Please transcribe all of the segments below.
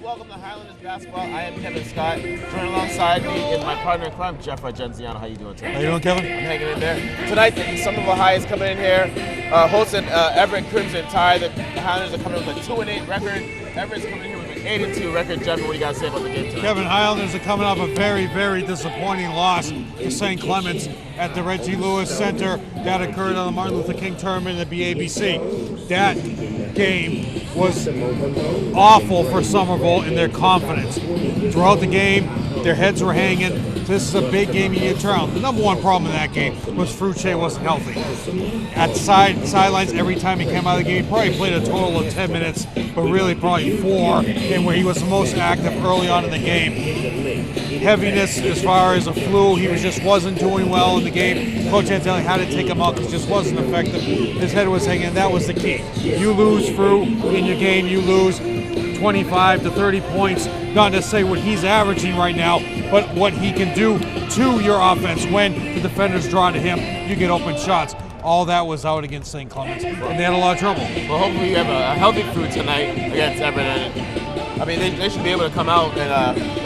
welcome to Highlanders basketball. I am Kevin Scott. Joined alongside me is my partner in crime, Jeff Argenziano. How you doing today? How you doing, Kevin? I'm hanging in there. Tonight, the Somerville High is coming in here, hosting Everett Crimson Tide. The Highlanders are coming with a 2-8 record. Everett's coming in here with an 8-2 record. Jeff, what do you got to say about the game tonight? Kevin, Highlanders are coming off a very, very disappointing loss to St. Clements at the Reggie Lewis Center. That occurred on the Martin Luther King tournament at the ABC. That game was awful for Somerville in their confidence. Throughout the game, their heads were hanging. This is a big game in your turn. The number one problem in that game was Fruche wasn't healthy. At the sidelines, every time he came out of the game, he probably played a total of 10 minutes, but really probably 4, and where he was the most active early on in the game. Heaviness as far as a flu, he just wasn't doing well in the game. Coach Antelli had to take him out because he just wasn't effective. His head was hanging, that was the key. You lose through in your game, you lose 25 to 30 points, not necessarily what he's averaging right now, but what he can do to your offense when the defenders draw to him, you get open shots. All that was out against St. Clements, and they had a lot of trouble. Well, hopefully you have a healthy crew tonight against Everett. I mean, they should be able to come out and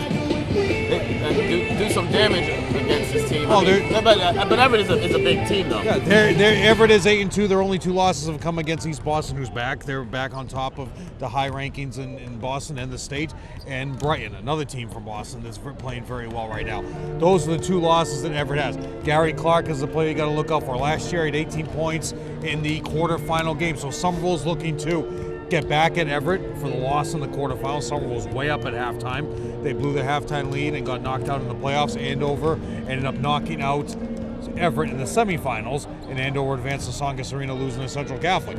do some damage against this team. Well, but Everett is a big team, though. Yeah, Everett is 8-2. Their only 2 losses have come against East Boston, who's back. They're back on top of the high rankings in Boston and the state, and Brighton, another team from Boston that's playing very well right now. Those are the 2 losses that Everett has. Gary Clark is the player you got to look out for. Last year, he had 18 points in the quarterfinal game, so Somerville's looking to get back at Everett for the loss in the quarterfinals. Somerville was way up at halftime. They blew their halftime lead and got knocked out in the playoffs. Andover ended up knocking out Everett in the semifinals, and Andover advanced to Songus Arena, losing to Central Catholic.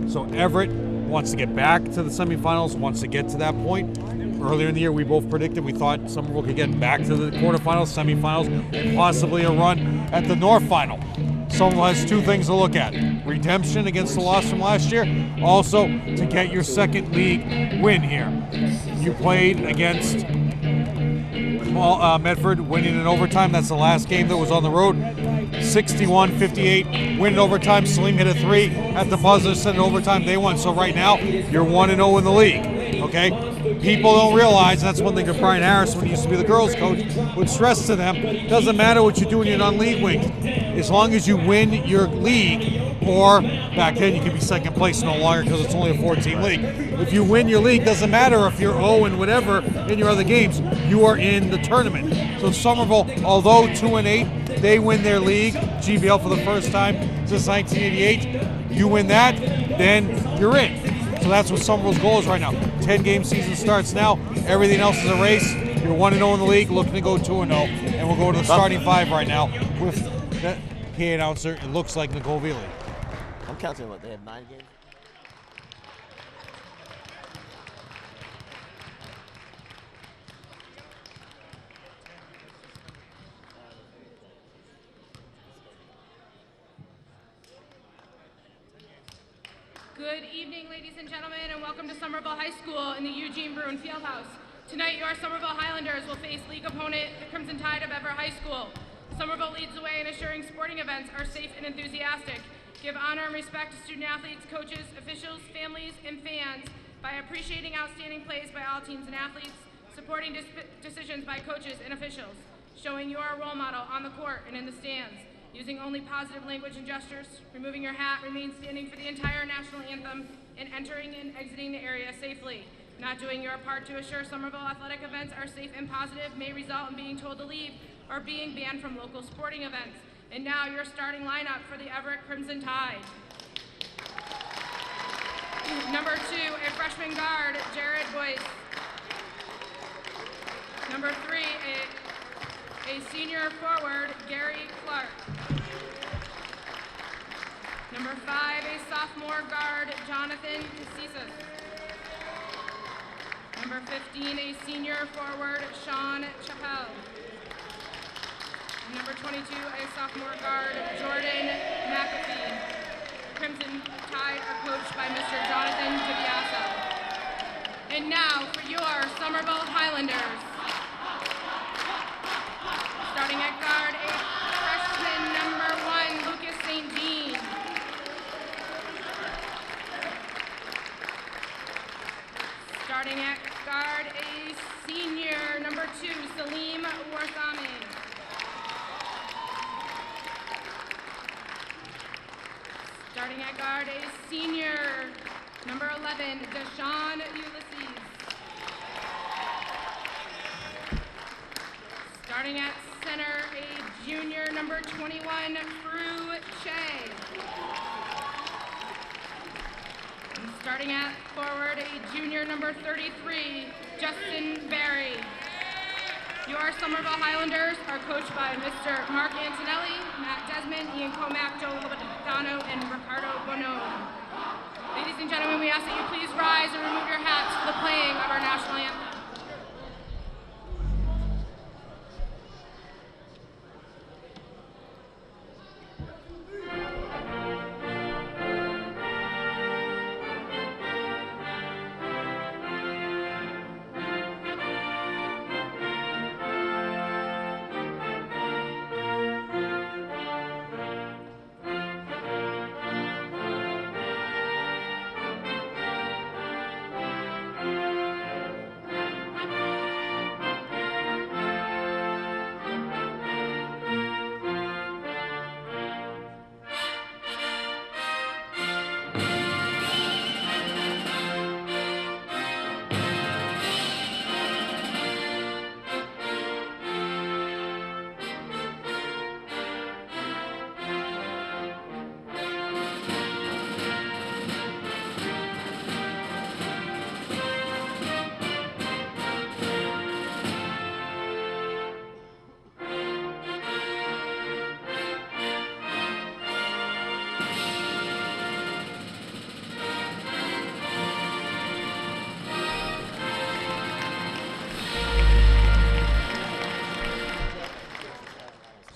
So Everett wants to get back to the semifinals, wants to get to that point. Earlier in the year, we both predicted we thought Somerville could get back to the quarterfinals, semifinals, and possibly a run at the North Final. Somerville has 2 things to look at. Redemption against the loss from last year. Also, to get your second league win here. You played against Medford, winning in overtime. That's the last game that was on the road. 61-58, win in overtime. Salim hit a 3 at the buzzer, sent it overtime. They won. So right now, you're 1-0 in the league. Okay? People don't realize, that's one thing that Brian Harris, when he used to be the girls' coach, would stress to them. Doesn't matter what you do when you're non-league wing. As long as you win your league, or back then you could be second place no longer because it's only a 4-team league. If you win your league, doesn't matter if you're 0 and whatever in your other games, you are in the tournament. So Somerville, although 2-8, they win their league, GBL for the first time since 1988. You win that, then you're in. So that's what Somerville's goal is right now. 10-game season starts now. Everything else is a race. You're 1-0 in the league, looking to go 2-0. And we'll go to the starting 5 right now with the PA announcer. It looks like Nicole Veely. I'm counting what, they have 9 games? Good evening, ladies and gentlemen, and welcome to Somerville High School in the Eugene Brune Fieldhouse. Tonight, your Somerville Highlanders will face league opponent, the Crimson Tide of Everett High School. Somerville leads the way in assuring sporting events are safe and enthusiastic. Give honor and respect to student athletes, coaches, officials, families, and fans by appreciating outstanding plays by all teams and athletes, supporting decisions by coaches and officials, showing you are a role model on the court and in the stands, using only positive language and gestures, removing your hat, remain standing for the entire national anthem, and entering and exiting the area safely. Not doing your part to assure Somerville athletic events are safe and positive may result in being told to leave or being banned from local sporting events. And now your starting lineup for the Everett Crimson Tide. Number 2, a freshman guard, Jared Boyce. Number 3, a senior forward, Gary Clark. Number 5, a sophomore guard, Jonathan Casisas. Number 15, a senior forward, Sean Chappelle. Number 22, a sophomore guard, Jordan McAfee. Crimson Tide are coached by Mr. Jonathan DiBiase. And now for your Somerville Highlanders. Starting at guard, a freshman number 1, Lucas St. Jean. Starting at guard, a Starting at guard, a senior, number 11, Deshaun Ulysses. Starting at center, a junior, number 21, Brune. And starting at forward, a junior, number 33, Justin Berry. Your Somerville Highlanders are coached by Mr. Mark Antonelli, Matt Desmond, Ian Comack, Joe Lobadano, and Ricardo Bonone. Ladies and gentlemen, we ask that you please rise and remove your hats for the playing of our national anthem.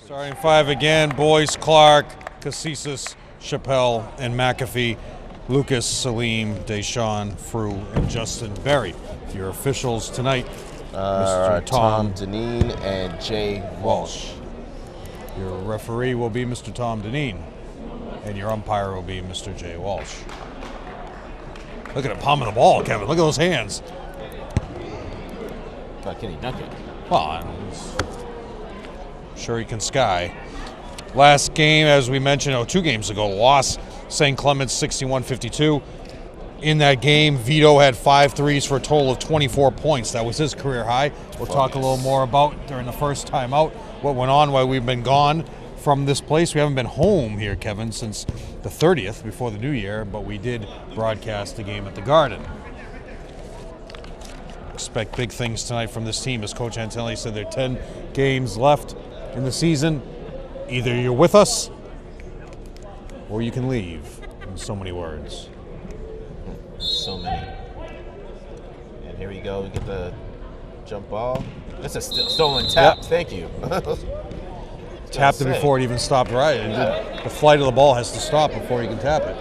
Starting five again, Boyce, Clark, Cassis, Chappelle, and McAfee, Lucas, Salim, Deshaun, Frew, and Justin Berry. Your officials tonight, Mr. Tom Deneen and Jay Walsh. Your referee will be Mr. Tom Deneen, and your umpire will be Mr. Jay Walsh. Look at him palming the ball, Kevin. Look at those hands. Can he dunk it? Well, I'm sure he can sky. Last game, as we mentioned, 2 games ago, loss, St. Clement's 61-52. In that game, Vito had 5 threes for a total of 24 points. That was his career high. We'll talk a little more about during the first time out what went on while we've been gone from this place. We haven't been home here, Kevin, since the 30th before the new year, but we did broadcast the game at the Garden. Expect big things tonight from this team. As Coach Antelli said, there are 10 games left in the season. Either you're with us or you can leave, in so many words. So many. And here we go. We get the jump ball. That's a stolen tap. Yep. Thank you. Tapped it before it even stopped right. The flight of the ball has to stop before you can tap it.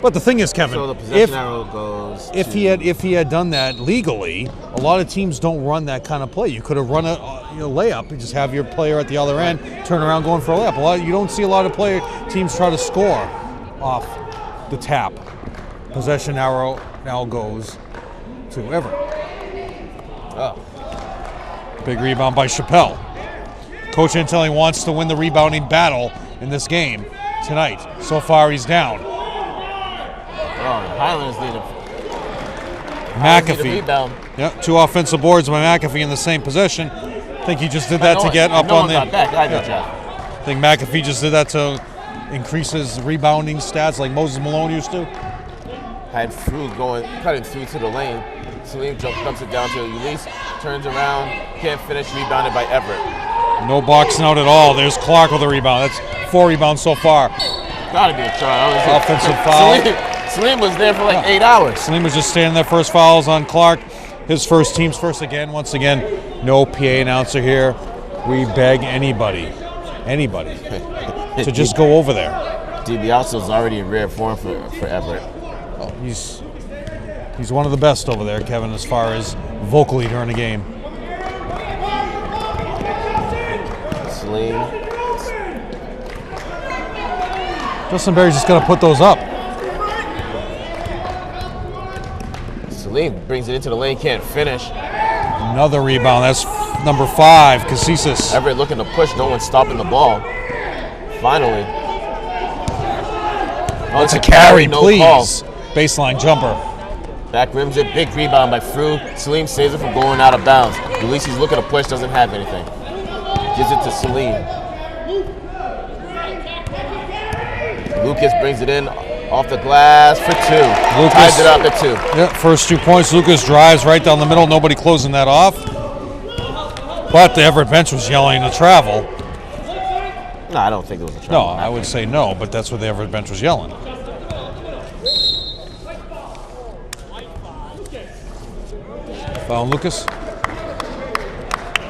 But the thing is, Kevin, so the possession arrow goes if he had done that legally, a lot of teams don't run that kind of play. You could have run a layup and just have your player at the other end turn around going for a layup. You don't see a lot of teams try to score off the tap. Possession arrow now goes to Everett. Oh. Big rebound by Chappelle. Coach Antelli wants to win the rebounding battle in this game tonight. So far, he's down. Highlanders need McAfee. a rebound. Yep, 2 offensive boards by McAfee in the same possession. I think he just did that to get up on the. I think McAfee just did that to increase his rebounding stats like Moses Malone used to. Had Frew cutting through to the lane. Salim dumps it down to Ulysses, turns around, can't finish, rebounded by Everett. No boxing out at all. There's Clark with a rebound. That's 4 rebounds so far. Gotta be a try. Offensive foul. Salim was there for like 8 hours. Salim was just standing there. First fouls on Clark. His first, team's first again. Once again, no PA announcer here. We beg anybody to just go over there. DiBiaso's already in rare form for Everett. Oh, he's one of the best over there, Kevin, as far as vocally during the game. Salim. Justin Berry's just got to put those up. Salim brings it into the lane, can't finish. Another rebound. That's number 5, Cassis. Everett looking to push, no one's stopping the ball. Finally, Oh, It's a carry, no please. call. Baseline jumper. Back rims it, big rebound by Fru. Salim saves it from going out of bounds. Ulysses looking to push, doesn't have anything. Gives it to Salim. Lucas brings it in off the glass for 2. Lucas Ties it up at 2. Yeah, first 2 points. Lucas drives right down the middle. Nobody closing that off. But the Everett bench was yelling to travel. No, I don't think it was a No, travel. I would say no, but that's what the Everett bench was yelling. Foul Lucas.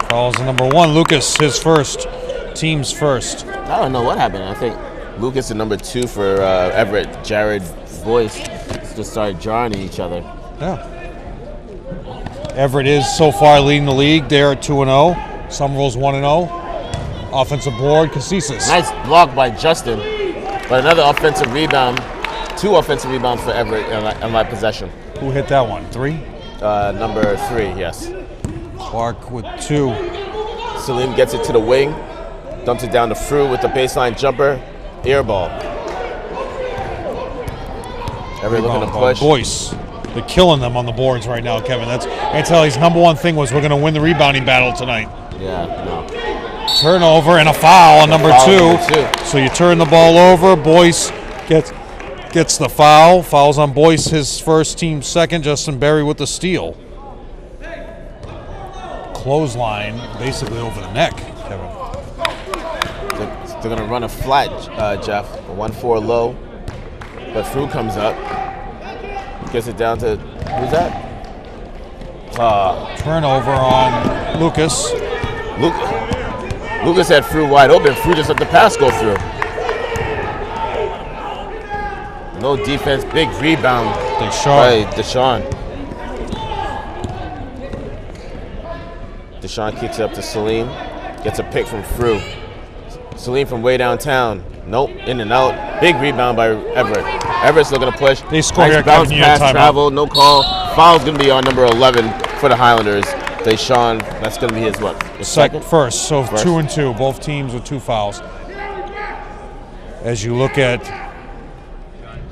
Fouls the number 1. Lucas, his first. Team's first. I don't know what happened. I think Lucas and number 2 for Everett, Jared Boyce, just started jarring at each other. Yeah. Everett is so far leading the league. They're at 2-0. Somerville's 1-0. Offensive board, Casisis. Nice block by Justin, but another offensive rebound. 2 offensive rebounds for Everett in my possession. Who hit that one? 3? Number 3, yes. Clark with 2. Salim gets it to the wing, dumps it down to Fru with the baseline jumper, air ball. Everett looking to push. Boyce. They're killing them on the boards right now, Kevin. I tell you, his number 1 thing was we're going to win the rebounding battle tonight. Yeah, no. Turnover and a foul on number 2. Number 2. So you turn the ball over. Boyce gets the foul. Fouls on Boyce, his first, team second. Justin Berry with the steal. Clothesline basically over the neck, Kevin. They're going to run a flat, Jeff. A 1-4 low. But Fru comes up. Gets it down to, who's that? Turnover on Lucas. Lucas had Fru wide open. Fru just let the pass go through. No defense, big rebound by Deshaun. Deshaun kicks it up to Salim. Gets a pick from Fru. Salim from way downtown. Nope, in and out. Big rebound by Everett. Everett's looking to push. They score nice here, bounce Kevin, pass, travel, no call. Foul's going to be on number 11 for the Highlanders. Deshaun, that's going to be his what? His second? First, so First. 2 and 2. Both teams with 2 fouls. As you look at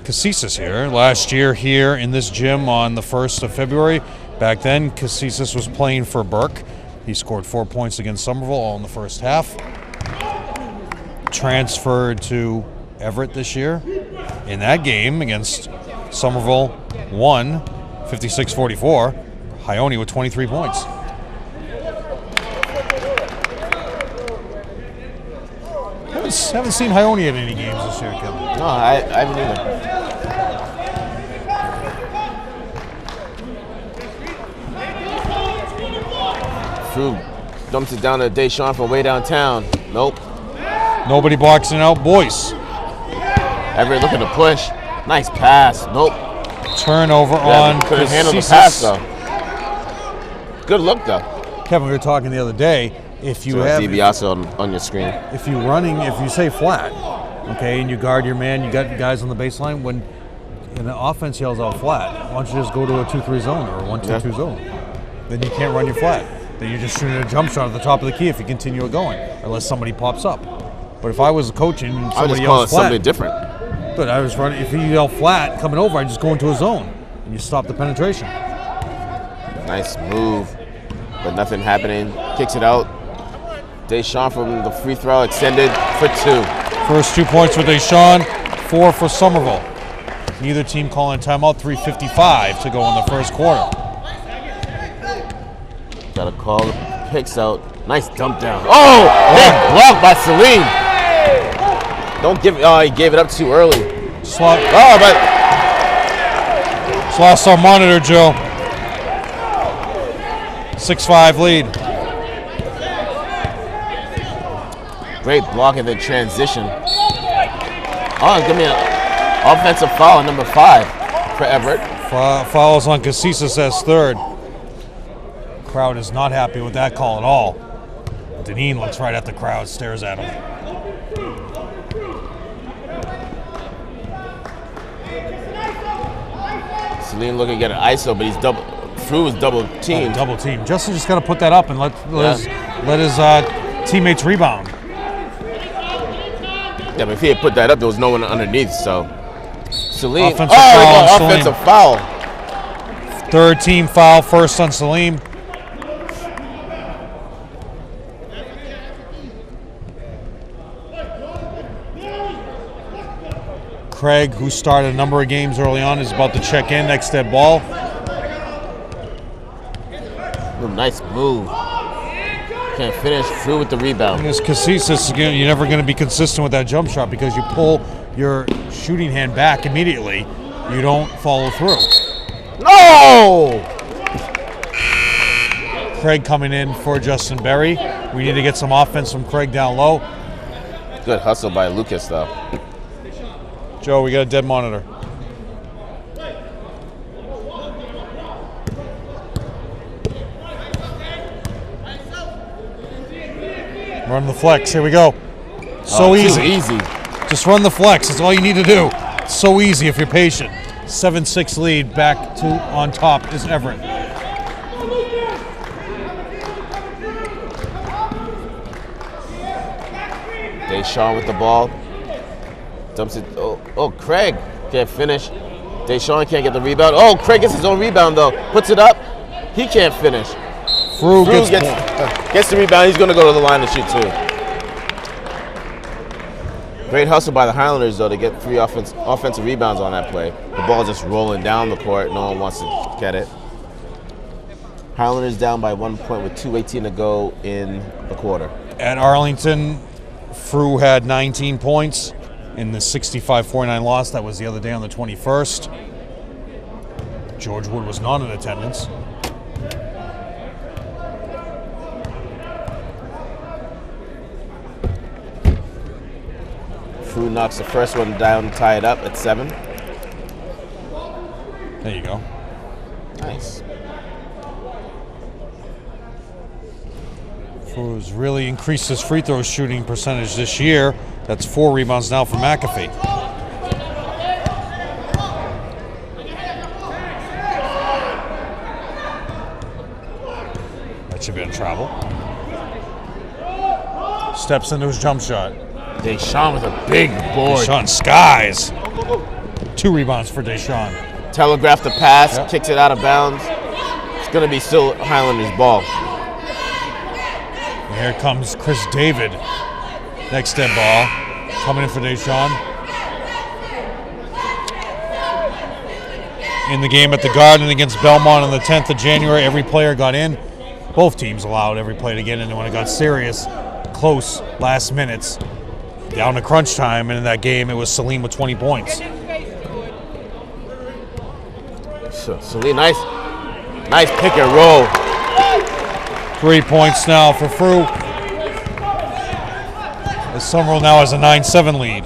Casisis here, last year here in this gym on the 1st of February. Back then, Casisis was playing for Burke. He scored 4 points against Somerville all in the first half. Transferred to Everett this year. In that game against Somerville, won 56-44. Ione with 23 points. Haven't seen Ione at any games this year, Kevin. No, I haven't either. Fru dumps it down to Deshaun from way downtown. Nope. Nobody boxing out Boyce. Everett looking to push. Nice pass. Nope. Turnover Yeah, on couldn't handle the Casisis. pass though. Good look though. Kevin, we were talking the other day. If you So have, DiBiase on your screen. if you say flat, okay, and you guard your man, you got guys on the baseline. When the offense yells out flat, why don't you just go to a 2-3 zone or a 1-2-2 zone? Then you can't run your flat. Then you're just shooting a jump shot at the top of the key if you continue it going, unless somebody pops up. But if I was coaching and I would somebody just call it yells flat, something different. but I was running. If you yell flat coming over, I just go into a zone and you stop the penetration. Nice move, but nothing happening. Kicks it out. Deshaun from the free throw extended for 2. First 2 points for Deshaun, 4 for Somerville. Neither team calling timeout. 3:55 to go in the first quarter. Got a call. Picks out. Nice dump down. Oh, big block by Salim. Don't give. Oh, he gave it up too early. Slot. Oh, but It's lost our monitor, Joe. 6-5 lead. great block in the transition. Oh, give me an offensive foul, number 5 for Everett. Fouls on Casisis as third. Crowd is not happy with that call at all. Deneen looks right at the crowd, stares at him. Salim looking to get an ISO, but he's Fru was double teamed. Double team. Justin just got to put that up and let his teammates rebound. Yeah, but if he had put that up, there was no one underneath, so Salim. Offensive foul on Salim. Offensive foul. Third team foul, first on Salim. Craig, who started a number of games early on, is about to check in next to that ball. Ooh, nice move. Can't finish. Through with the rebound. As Cassis, you're never going to be consistent with that jump shot because you pull your shooting hand back immediately. You don't follow through. No! Craig coming in for Justin Berry. We need to get some offense from Craig down low. Good hustle by Lucas, though. Joe, we got a dead monitor. Run the flex. Here we go. So easy. Easy. Just run the flex. That's all you need to do. It's so easy if you're patient. 7-6 lead. Back to on top is Everett. Deshaun with the ball. Dumps it. Oh, Craig can't finish. Deshaun can't get the rebound. Oh, Craig gets his own rebound, though. Puts it up. He can't finish. Frue gets the rebound. He's going to go to the line to shoot, too. Great hustle by the Highlanders, though, to get 3 offensive rebounds on that play. The ball just rolling down the court. No one wants to get it. Highlanders down by 1 point with 2:18 to go in the quarter. At Arlington, Frue had 19 points in the 65-49 loss. That was the other day on the 21st. George Wood was not in attendance. Frue knocks the first one down to tie it up at 7. There you go. Nice. Frue's really increased his free throw shooting percentage this year. That's 4 rebounds now for McAfee. That should be in travel. Steps into his jump shot. Deshaun with a big board. Deshaun skies. 2 rebounds for Deshaun. Telegraphed the pass, Yep. kicks it out of bounds. It's going to be still Highlanders' ball. And here comes Chris David. Next step ball. Coming in for Deshaun. In the game at the Garden against Belmont on the 10th of January, every player got in. Both teams allowed every player to get in, and when it got serious, close last minutes, down to crunch time, and in that game, it was Salim with 20 points. Salim, nice pick and roll. 3 points now for Frue. As Somerville now has a 9-7 lead.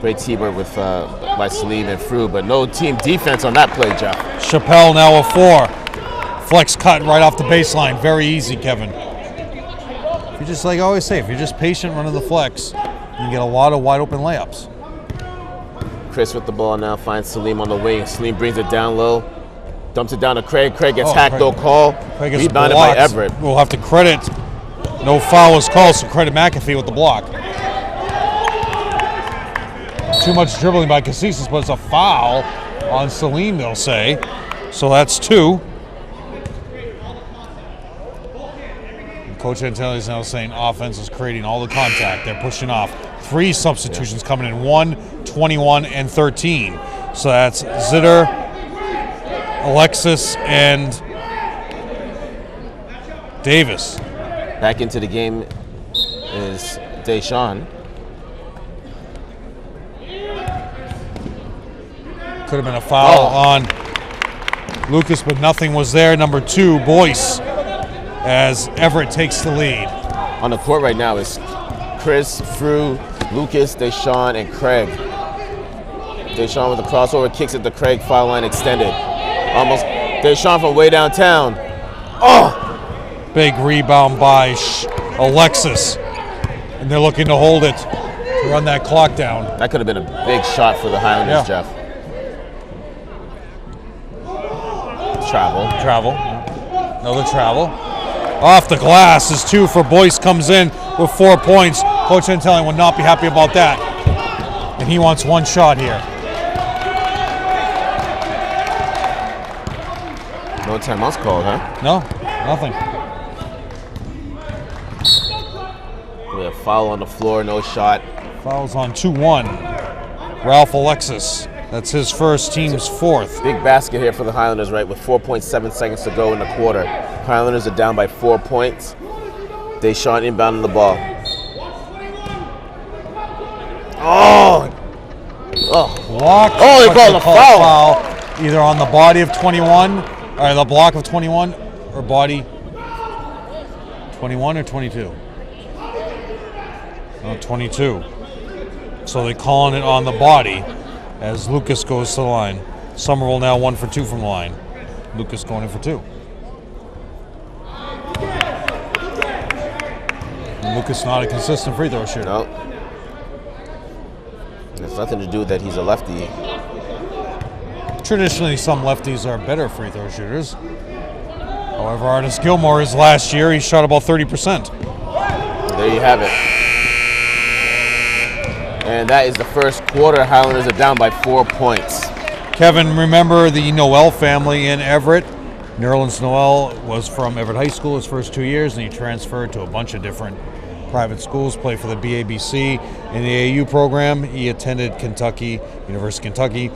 Great teamwork with by Salim and Frue, but no team defense on that play, Jeff. Chappelle now a 4. Flex cut right off the baseline. Very easy, Kevin. If you just, like I always say, if you're just patient running the flex, you can get a lot of wide open layups. Chris with the ball now finds Salim on the wing. Salim brings it down low, dumps it down to Craig. Craig gets hacked, no call. Craig gets Rebounded blocked. by Everett. We'll have to credit. No foul was called, so credit McAfee with the block. Too much dribbling by Cassis, but it's a foul on Salim, they'll say. So that's 2. Coach Antelli is now saying offense is creating all the contact. They're pushing off. 3 substitutions coming in, 1, 21, and 13. So that's Zitter, Alexis, and Davis. Back into the game is Deshaun. Could have been a foul on Lucas, but nothing was there. Number 2, Boyce, as Everett takes the lead. On the court right now is Chris, Frue, Lucas, Deshaun, and Craig. Deshaun with the crossover, kicks it to Craig, foul line extended. Almost Deshaun from way downtown. Oh! Big rebound by Alexis. And they're looking to hold it to run that clock down. That could have been a big shot for the Highlanders, Jeff. Travel. Another travel. Off the glass is 2 for Boyce, comes in with 4 points. Coach Antelli will not be happy about that. And he wants one shot here. No timeouts called, huh? No, nothing. We have foul on the floor, no shot. Fouls on 2-1. Ralph Alexis. That's his first, team's fourth. Big basket here for the Highlanders, right, with 4.7 seconds to go in the quarter. Highlanders are down by 4 points. Deshaun inbounding the ball. Oh! Block. Oh, they called a foul. Either on the body of 21, or the block of 21, or body 21 or 22? Oh, 22. So they're calling it on the body as Lucas goes to the line. Somerville now 1 for 2 from the line. Lucas going in for 2. And Lucas not a consistent free throw shooter. No. It's nothing to do with that he's a lefty. Traditionally, some lefties are better free throw shooters. However, Artis Gilmore is last year. He shot about 30%. There you have it. And that is the first quarter. Highlanders are down by 4 points. Kevin, remember the Noel family in Everett? Nerlens Noel was from Everett High School his first 2 years, and he transferred to a bunch of different private schools, played for the BABC in the AAU program. He attended Kentucky, University of Kentucky,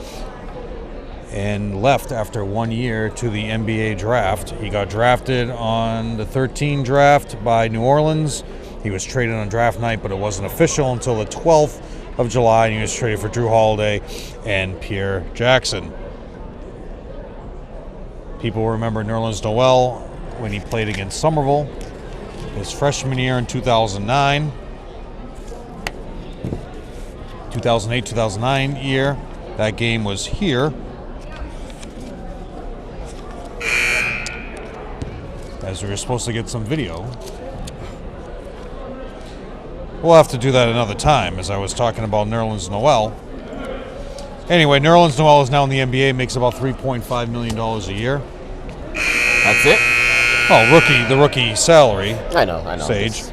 and left after 1 year to the NBA draft. He got drafted on the 13 draft by New Orleans. He was traded on draft night, but it wasn't official until the 12th of July, and he was traded for Drew Holiday and Pierre Jackson. People remember Nerlens Noel when he played against Somerville his freshman year in 2009. 2008-2009 year. That game was here. As we were supposed to get some video. We'll have to do that another time, as I was talking about Nerlens Noel. Anyway, Nerlens Noel is now in the NBA, makes about $3.5 million a year. That's it? Oh, the rookie salary. I know. Sage. Just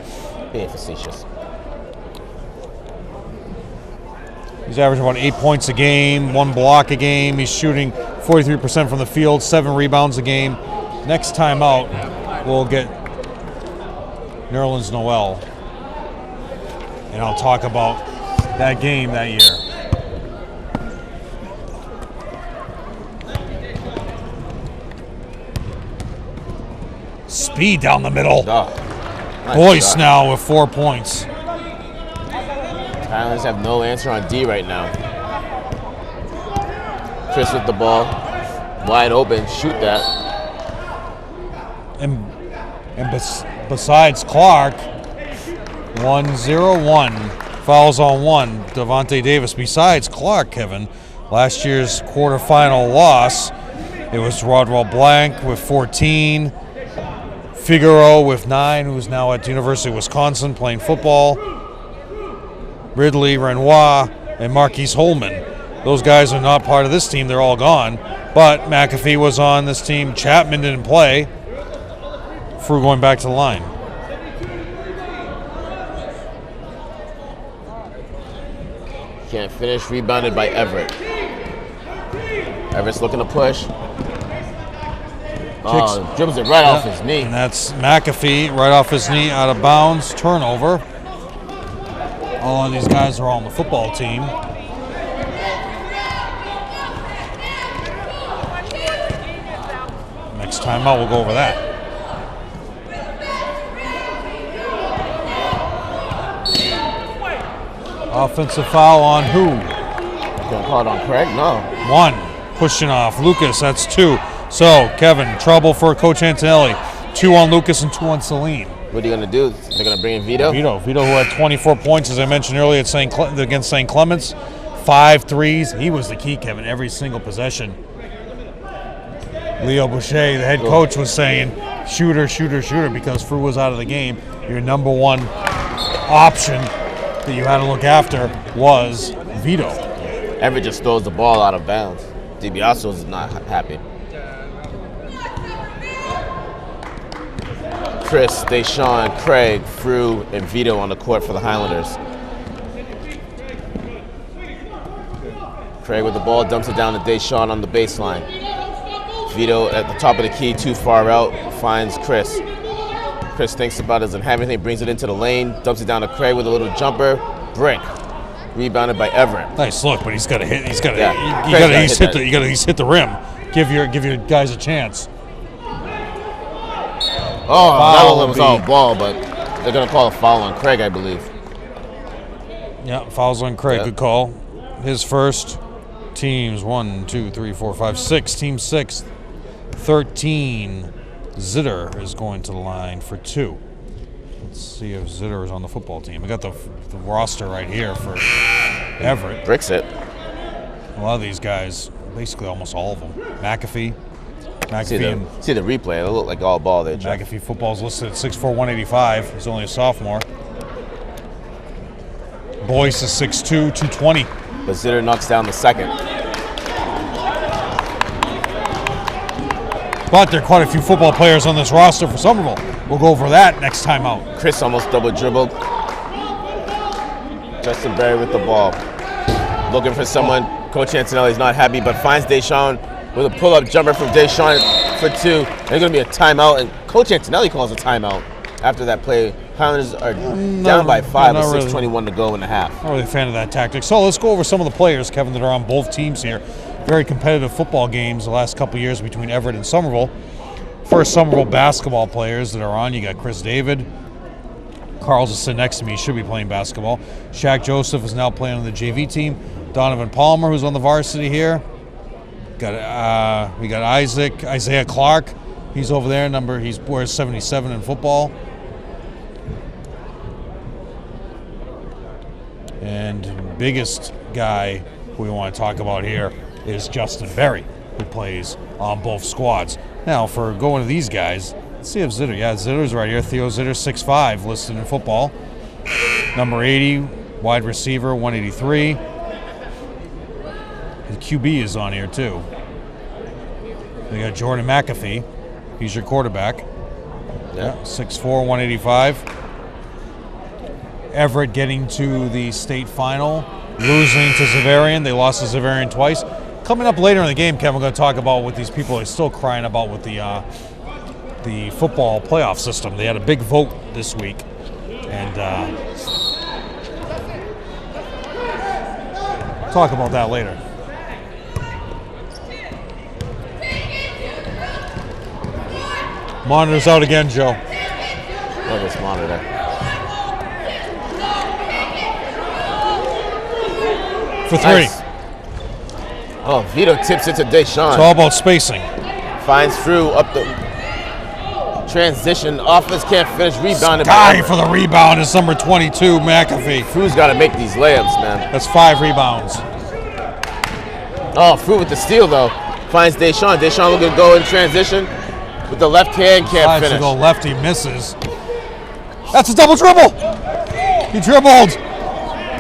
being facetious. He's averaging about 8 points a game, 1 block a game. He's shooting 43% from the field, 7 rebounds a game. Next time out, we'll get Nerlens Noel, and I'll talk about that game that year. Speed down the middle. Nice Boyce shot. now with 4 points. Highlanders have no answer on D right now. Chris with the ball. Wide open. Shoot that. And besides Clark, 1-0-1. Fouls on 1. Devontae Davis. Besides Clark, Kevin, last year's quarterfinal loss, it was Rodwell Blank with 14. Figueroa with 9, who's now at the University of Wisconsin playing football. Ridley, Renoir, and Marquise Holman. Those guys are not part of this team. They're all gone. But McAfee was on this team. Chapman didn't play. Frew going back to the line. Can't finish. Rebounded by Everett. Everett's looking to push. Oh, dribbles it right off his knee. And that's McAfee right off his knee, out of bounds, turnover. All of these guys are all on the football team. Next time out, we'll go over that. Offensive foul on who? Gonna call it on Craig? No. 1. Pushing off. Lucas, that's 2. So, Kevin, trouble for Coach Antonelli. 2 on Lucas and 2 on Celine. What are you gonna do? They're gonna bring in Vito? Vito, who had 24 points, as I mentioned earlier, against St. Clements. 5 threes. He was the key, Kevin, every single possession. Leo Boucher, the head coach, was saying, shooter, shooter, shooter, because Frew was out of the game. Your number one option that you had to look after was Vito. Everett just throws the ball out of bounds. DiBiaso is not happy. Chris, Deshaun, Craig, Frew, and Vito on the court for the Highlanders. Craig with the ball, dumps it down to Deshaun on the baseline. Vito at the top of the key, too far out, finds Chris. Chris thinks about it, doesn't have anything, brings it into the lane, dumps it down to Craig with a little jumper. Brick. Rebounded by Everett. Nice look, but he's got to hit. He's got to. Yeah, You got to at least hit the rim. Give your guys a chance. Oh, that one was all ball, but they're gonna call a foul on Craig, I believe. Yeah, fouls on Craig. Yeah. Good call. His first. Teams 1, 2, 3, 4, 5, 6. Team 6. 13. Zitter is going to the line for 2. Let's see if Zitter is on the football team. We got the roster right here for Everett. Bricks it. A lot of these guys, basically almost all of them. McAfee See the replay. It looked like all ball there, Jeff. McAfee football's listed at 6'4", 185. He's only a sophomore. Boyce is 6'2", 220. But Zitter knocks down the second. But there are quite a few football players on this roster for Somerville. We'll go over that next time out. Chris almost double dribbled. Justin Berry with the ball. Looking for someone. Coach Antonelli's not happy, but finds Deshaun with a pull-up jumper from Deshaun for 2. There's going to be a timeout, and Coach Antonelli calls a timeout after that play. Highlanders are down by 5 with 6:21 to go in the half. Not really a fan of that tactic. So let's go over some of the players, Kevin, that are on both teams here. Very competitive football games the last couple of years between Everett and Somerville. First, Somerville basketball players that are on. You got Chris David. Carl's is sitting next to me. He should be playing basketball. Shaq Joseph is now playing on the JV team. Donovan Palmer, who's on the varsity here. We got Isaiah Clark. He's over there. He wears 77 in football. And biggest guy we want to talk about here is Justin Berry, who plays on both squads. Now, for going to these guys, let's see if Zitter. Yeah, Zitter's right here. Theo Zitter, 6'5", listed in football. Number 80, wide receiver, 183. The QB is on here, too. We got Jordan McAfee. He's your quarterback. Yeah, 6'4", 185. Everett getting to the state final, losing to Xaverian. They lost to Xaverian twice. Coming up later in the game, Kevin, we're going to talk about what these people are still crying about with the football playoff system. They had a big vote this week, and talk about that later. Monitor's out again, Joe. Look at this monitor. For 3. Nice. Oh, Vito tips it to Deshaun. It's all about spacing. Finds Frew up the transition. Offense can't finish. Rebounded by Guy Everett. for the rebound is number 22, McAfee. Frew's got to make these layups, man. That's 5 rebounds. Oh, Frew with the steal, though. Finds Deshaun. Deshaun looking to go in transition. With the left hand, can't Tries finish. to go left, he misses. That's a double dribble. He dribbled.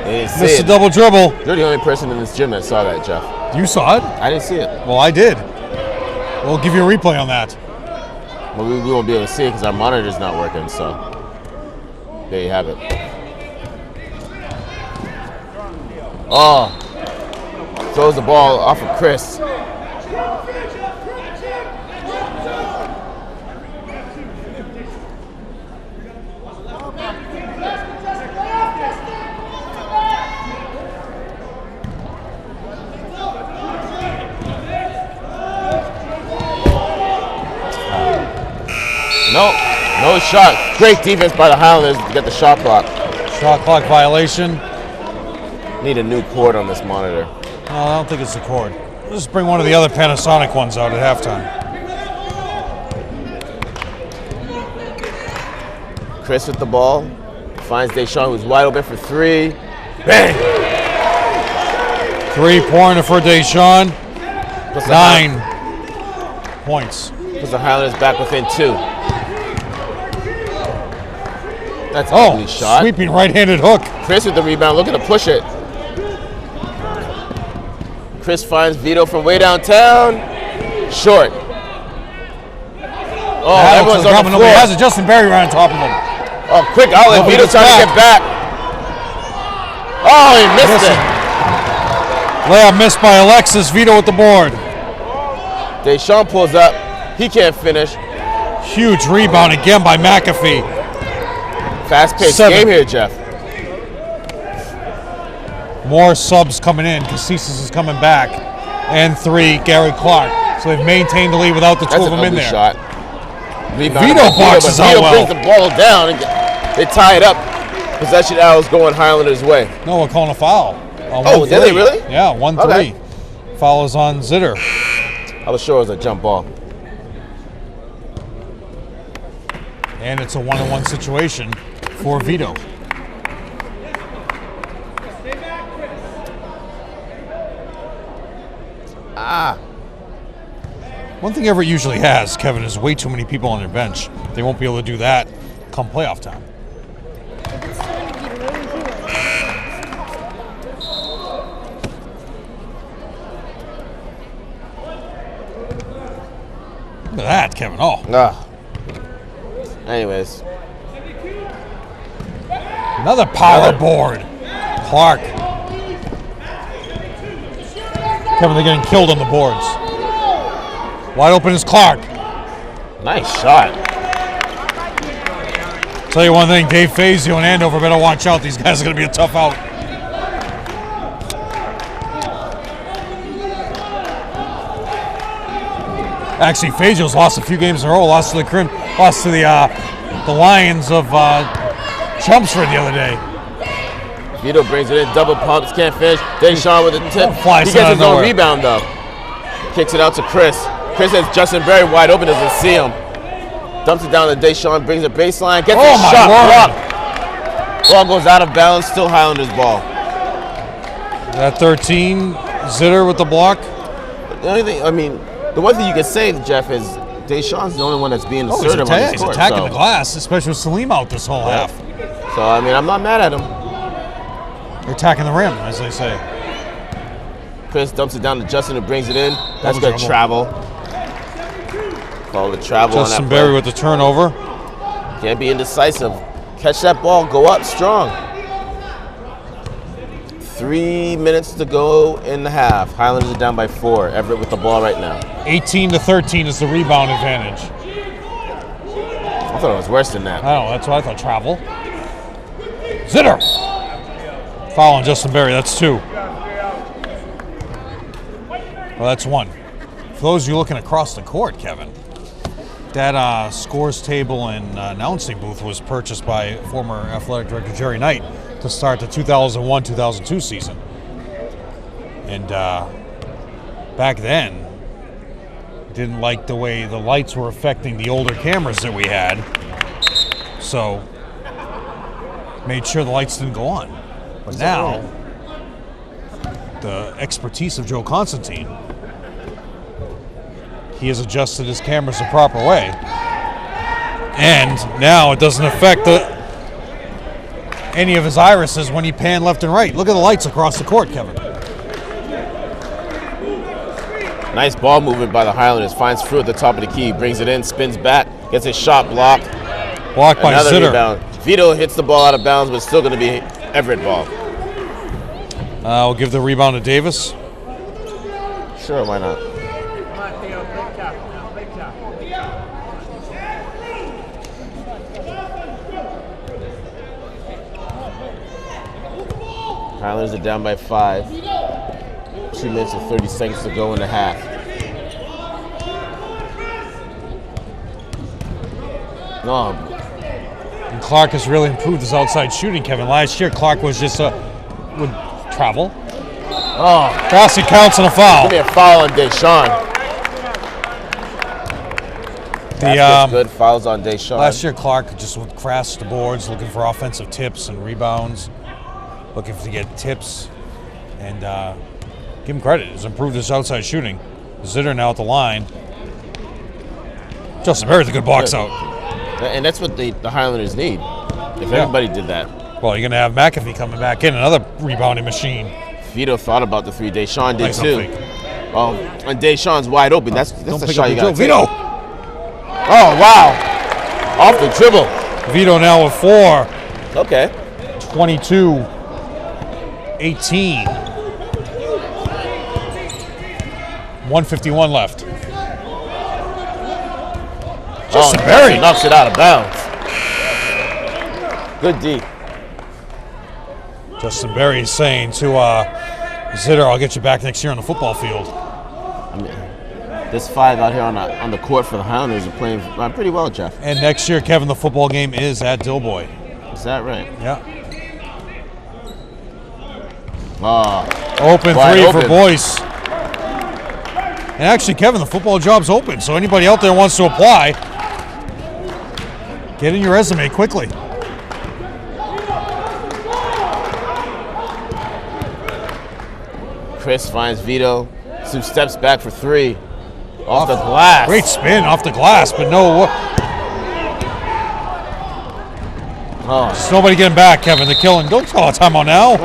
Missed a double dribble. You're the only person in this gym that saw that, Jeff. You saw it? I didn't see it. Well, I did. We'll give you a replay on that. Well, we won't be able to see it because our monitor's not working, so there you have it. Oh, throws the ball off of Chris. No shot. Great defense by the Highlanders to get the shot clock. Shot clock violation. Need a new cord on this monitor. No, I don't think it's the cord. Let's bring one of the other Panasonic ones out at halftime. Chris with the ball. Finds Deshaun, who's wide open for 3. Bang! 3-pointer for Deshaun. 9 points. Puts the Highlanders back within 2. That's an ugly shot. Sweeping right-handed hook. Chris with the rebound, looking to push it. Chris finds Vito from way downtown. Short. Oh, everyone's on the floor. Nobody has it. Justin Berry right on top of him. Oh, quick outlet. Vito trying to get back. Oh, he missed it. Layup missed by Alexis. Vito with the board. Deshaun pulls up. He can't finish. Huge rebound again by McAfee. Fast-paced game here, Jeff. More subs coming in. Casillas is coming back. And 3, Gary Clark. So they've maintained the lead without the two of them in there. Shot. Vito boxes out well. Brings the ball down and they tie it up. Possession arrows going Highlanders' way. No, we're calling a foul. Oh, did they really? Yeah, 1-3. Okay. Foul is on Zitter. I was sure it was a jump ball. And it's a 1-on-1 situation for Vito. One thing Everett usually has, Kevin, is way too many people on their bench. They won't be able to do that come playoff time. Look at that, Kevin. Oh. Anyways. Another power board. Clark. Kevin, they're getting killed on the boards. Wide open is Clark. Nice shot. Tell you one thing, Dave Fazio and Andover better watch out. These guys are going to be a tough out. Actually, Fazio's lost a few games in a row. Lost to the Lions of Chelmsford the other day. Vito brings it in, double pumps, can't finish. Deshaun with a tip. He gets his own rebound though. Kicks it out to Chris. Chris has Justin Berry wide open, doesn't see him. Dumps it down to Deshaun, brings a baseline, gets a shot blocked. Ball goes out of bounds, still Highlanders ball. That 13, Zitter with the block. The only thing, the one thing you can say, Jeff, is Deshaun's the only one that's being assertive on the court. He's attacking the glass, especially with Salim out this whole half. So, I'm not mad at him. They're attacking the rim, as they say. Chris dumps it down to Justin, who brings it in. That's good travel. Call the travel on that Justin Berry with the turnover. Can't be indecisive. Catch that ball, go up strong. 3 minutes to go in the half. Highlanders are down by 4. Everett with the ball right now. 18-13 is the rebound advantage. I thought it was worse than that. I know, that's what I thought. Travel. Zitter. Foul on Justin Berry, that's 2. Well, that's 1. For those of you looking across the court, Kevin, that scores table and announcing booth was purchased by former athletic director Jerry Knight to start the 2001-2002 season. And back then, didn't like the way the lights were affecting the older cameras that we had, so made sure the lights didn't go on. But now, the expertise of Joe Constantine, he has adjusted his cameras the proper way. And now it doesn't affect any of his irises when he pan left and right. Look at the lights across the court, Kevin. Nice ball movement by the Highlanders. Finds Fruit at the top of the key. Brings it in, spins back, gets his shot blocked. Blocked by Another Zitter. Rebound. Vito hits the ball out of bounds, but still going to be Everett ball. We'll give the rebound to Davis. Sure, why not? Highlanders are down by 5. 2 minutes and 30 seconds to go in the half. No. And Clark has really improved his outside shooting, Kevin. Last year, Clark was just would travel. Oh, Varsity counts on a foul. Give me a foul on Deshaun. That's good. Fouls on Deshaun. Last year, Clark just would crash the boards, looking for offensive tips and rebounds, looking to get tips, and give him credit. He's improved his outside shooting. Zitter now at the line. Justin Berry with a good box out. And that's what the Highlanders need. If everybody did that. Well, you're going to have McAfee coming back in, another rebounding machine. Vito thought about the 3. Deshaun did too. And Deshaun's wide open. That's a shot you got to take. Vito. Oh, wow. Off the dribble. Vito now with 4. Okay. 22-18. 1:51 left. Justin Berry knocks it out of bounds. Good D. Justin Berry is saying to Zitter, I'll get you back next year on the football field. I mean, this 5 out here on the court for the Highlanders are playing pretty well, Jeff. And next year, Kevin, the football game is at Dilboy. Is that right? Yeah. Open 3 for Boyce. And actually, Kevin, the football job's open, so anybody out there wants to apply, get in your resume quickly. Chris finds Vito. Some steps back for 3. Off the glass. Great spin off the glass, but no. Just nobody getting back, Kevin. They're killing. Don't call a timeout now.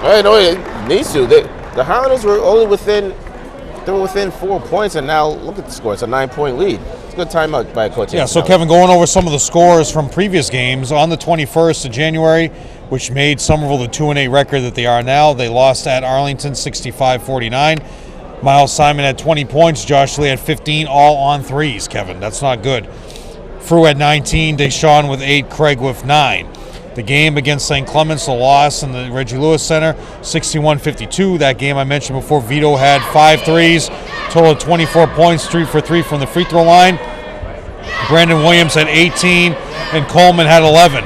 I know it needs to. The Highlanders were only within 4 points, and now look at the score. It's a 9-point lead. It's a good timeout by Coach. Yeah, so Kevin, going over some of the scores from previous games, on the 21st of January, which made Somerville the 2-8 record that they are now, they lost at Arlington 65-49. Miles Simon had 20 points, Josh Lee had 15, all on threes, Kevin. That's not good. Frew had 19, Deshawn with 8, Craig with 9. The game against St. Clements, the loss in the Reggie Lewis Center, 61-52. That game I mentioned before, Vito had 5 threes, total of 24 points, 3 for 3 from the free throw line. Brandon Williams had 18, and Coleman had 11.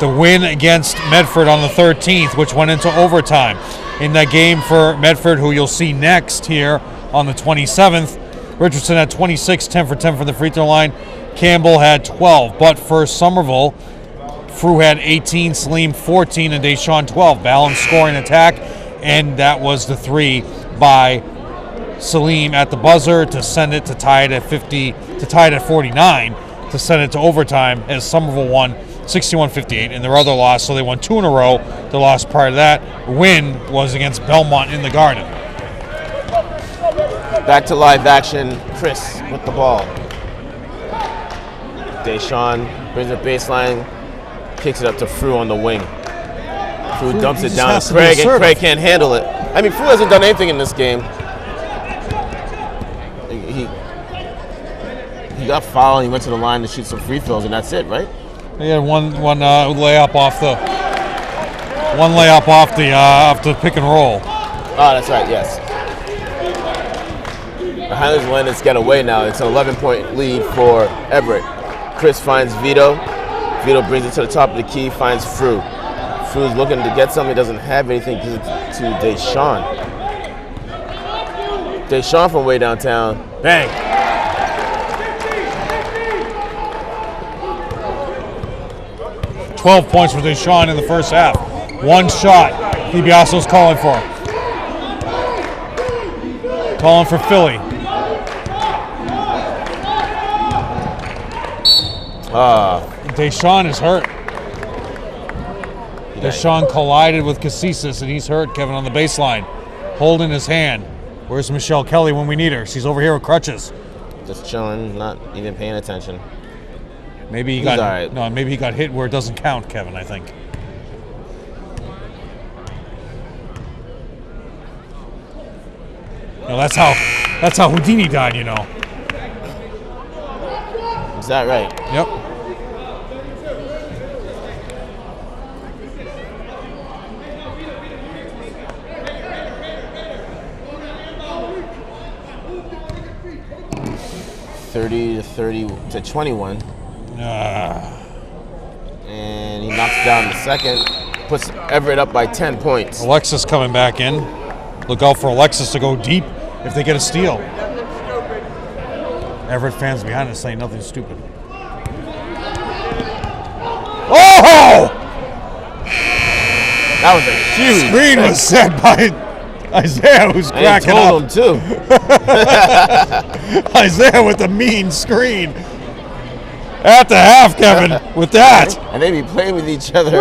The win against Medford on the 13th, which went into overtime. In that game for Medford, who you'll see next here on the 27th, Richardson had 26, 10 for 10 from the free throw line. Campbell had 12. But for Somerville, Frew had 18, Salim 14, and Deshawn 12. Balanced scoring attack, and that was the 3 by Salim at the buzzer to send it to tie it at 49, to send it to overtime as Somerville won 61-58 in their other loss, so they won 2 in a row. The loss prior to that win was against Belmont in the Garden. Back to live action. Chris with the ball. Deshawn brings the baseline, kicks it up to Frew on the wing. Frew dumps it down to Craig, and Craig can't handle it. I mean, Frew hasn't done anything in this game. He got fouled, he went to the line to shoot some free throws, and that's it, right? He had one layup off the pick and roll. Oh, that's right. Yes. The Highlanders letting this get away now. It's an 11-point lead for Everett. Chris finds Vito. Vito brings it to the top of the key. Finds Frew. Frew's looking to get something. He doesn't have anything to Deshawn. Deshawn from way downtown. Bang. $12 points for Deshawn in the first half. One shot. DiBiaso's calling for him. Calling for Philly. Deshawn is hurt. Deshawn collided with Cassis, and he's hurt, Kevin, on the baseline. Holding his hand. Where's Michelle Kelly when we need her? She's over here with crutches. Just chilling, not even paying attention. Maybe he got hit where it doesn't count, Kevin, I think. No, that's how Houdini died, you know. Is that right? Yep. to 21. And he knocks down the second, puts Everett up by 10 points. Alexis coming back in. Look out for Alexis to go deep if they get a steal. Everett fans behind us saying nothing stupid. Oh! That was a huge screen was set by Isaiah, who's cracking up. Him too. Isaiah with the mean screen. At the half, Kevin, with that. And they be playing with each other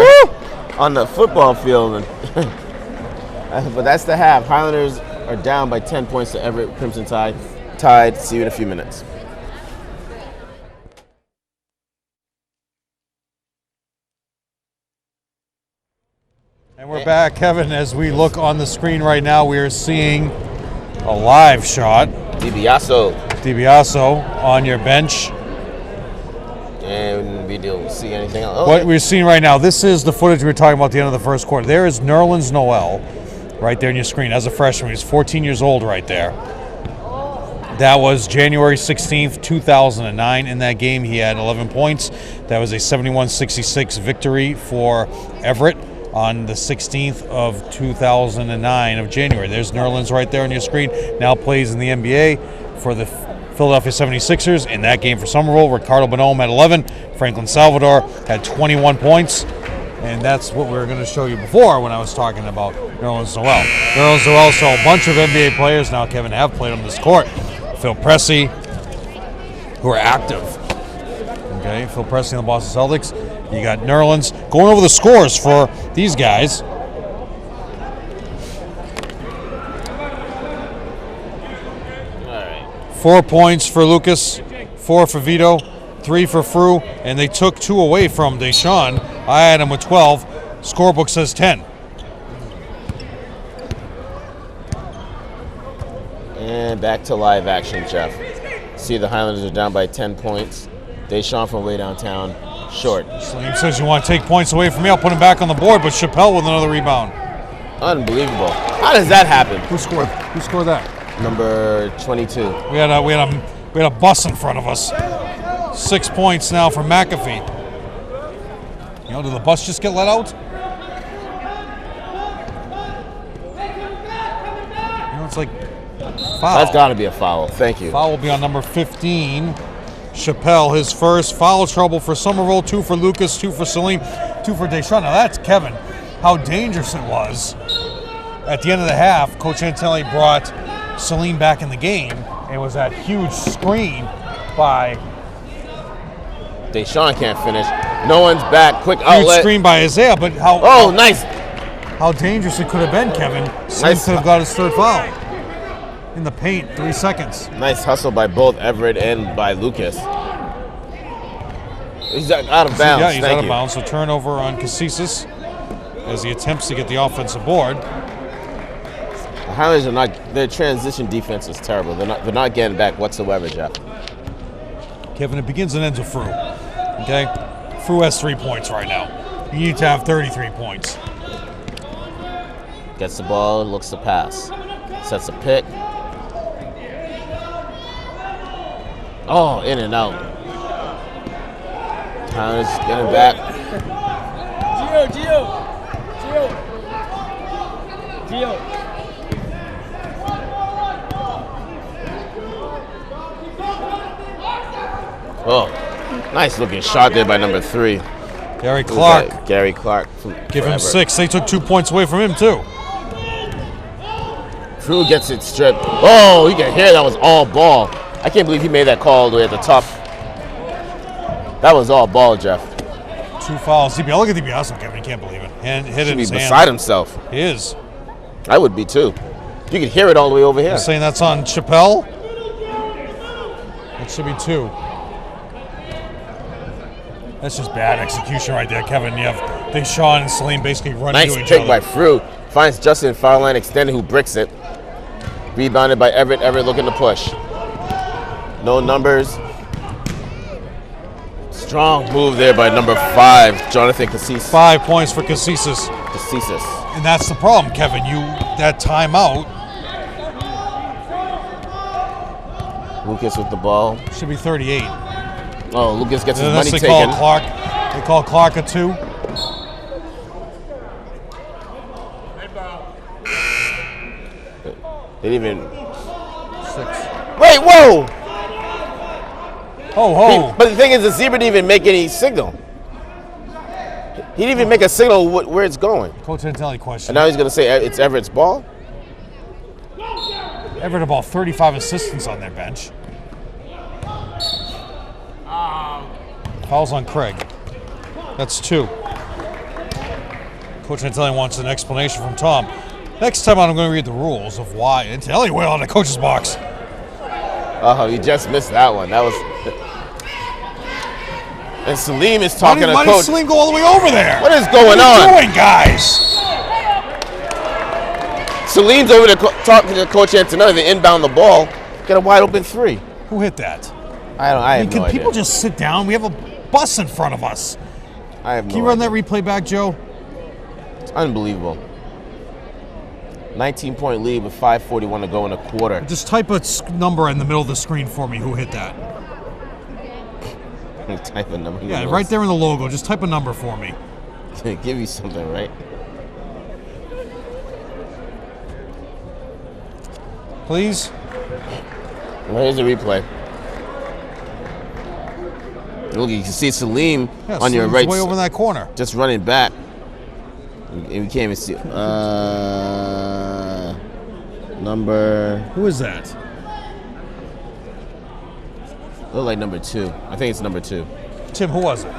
on the football field. But that's the half. Highlanders are down by 10 points to Everett Crimson Tide. Tied. See you in a few minutes. And we're back, Kevin. As we look on the screen right now, we are seeing A live shot. DiBiaso on your bench. And we don't see anything else. What we're seeing right now, this is the footage we were talking about at the end of the first quarter. There is Nerlens Noel right there on your screen as a freshman. He's 14 years old right there. That was January 16th, 2009. In that game, he had 11 points. That was a 71-66 victory for Everett on the 16th of 2009 of January. There's Nerlens right there on your screen. Now plays in the NBA for the Philadelphia 76ers. In that game for Somerville, Ricardo Bonhomme had 11. Franklin Salvador had 21 points. And that's what we were going to show you before when I was talking about Nerlens Noel. Nerlens Noel saw a bunch of NBA players now, Kevin, have played on this court. Phil Pressey, who are active. Okay, Phil Pressey on the Boston Celtics. You got Nerlens going over the scores for these guys. All right. 4 points for Lucas, 4 for Vito, 3 for Fru, and they took 2 away from Deshaun. I had him with 12. Scorebook says 10. And back to live action, Jeff. See, the Highlanders are down by 10 points. Deshaun from way downtown, short. Slim says you want to take points away from me, I'll put him back on the board, but Chappelle with another rebound. Unbelievable. How does that happen? Who scored that? Number 22. We had a bus in front of us. 6 points now for McAfee. You know, did the bus just get let out? You know, it's like foul. That's got to be a foul. Thank you. Foul will be on number 15. Chappelle, his first foul trouble for Somerville, 2 for Lucas, 2 for Salim, 2 for Deshaun. Now that's, Kevin, how dangerous it was. At the end of the half, Coach Antelli brought Salim back in the game. It was that huge screen by... Deshaun can't finish. No one's back. Quick outlet. Huge screen by Isaiah, but nice. How dangerous it could have been, Kevin. Salim could have got his third foul. In the paint, 3 seconds. Nice hustle by both Everett and by Lucas. He's out of bounds. Yeah, he's out of bounds. So turnover on Cassis as he attempts to get the offensive board. The Highlanders are not. Their transition defense is terrible. They're not getting back whatsoever, Jeff. Kevin, it begins and ends with Fru. Okay, Fru has 3 points right now. You need to have 33 points. Gets the ball, looks to pass, sets a pick. Oh, in and out. Highlanders getting back. Gio. Oh, nice looking shot there by number 3. Gary Clark. Gary Clark. Give him 6. They took 2 points away from him, too. Drew gets it stripped. Oh, you can hear that was all ball. I can't believe he made that call all the way at the top. That was all ball, Jeff. 2 fouls. Look at DiBiaso, Kevin. You can't believe it. Hit it in his hand. Beside himself. He is. I would be, too. You can hear it all the way over here. You're saying that's on Chappelle? That should be 2. That's just bad execution right there, Kevin. You have Deshaun and Salim basically running into each other. Nice pick by Fru. Finds Justin foul line extended, who bricks it. Rebounded by Everett. Everett looking to push. No numbers. Strong move there by number 5, Jonathan Cassis. 5 points for Cassis. And that's the problem, Kevin. That timeout. Lucas with the ball. Should be 38. Oh, Lucas gets his money taken. They call Clark a 2. They didn't even. 6. Wait, whoa! Ho. But the thing is, the zebra didn't even make any signal. He didn't even make a signal where it's going. Coach Antelli question. And now he's going to say it's Everett's ball? Everett about 35 assistants on their bench. Fouls on Craig. That's 2. Coach Antelli wants an explanation from Tom. Next time I'm going to read the rules of why Antelli went on the coach's box. Oh, you just missed that one. That was. And Salim is talking to Coach. Why did Salim go all the way over there? What is going on? What are you doing, guys? Salim's over there talking to Coach Antonelli. They inbound the ball. Get a wide open 3. Who hit that? I have Can no idea. people just sit down? We have a bus in front of us. I have no Can you run idea. that replay back, Joe? It's unbelievable. 19-point lead with 5:41 to go in a quarter. Just type a number in the middle of the screen for me. Who hit that? Type a number. Yeah, right there in the logo. Just type a number for me. Give you something, right? Please. Well, here's the replay. Look, you can see Salim Yeah, on your Salim's right, way over in that corner. just running back. And we can't even see. Number. Who is that? Look like number 2. I think it's number 2. Tim, who was it?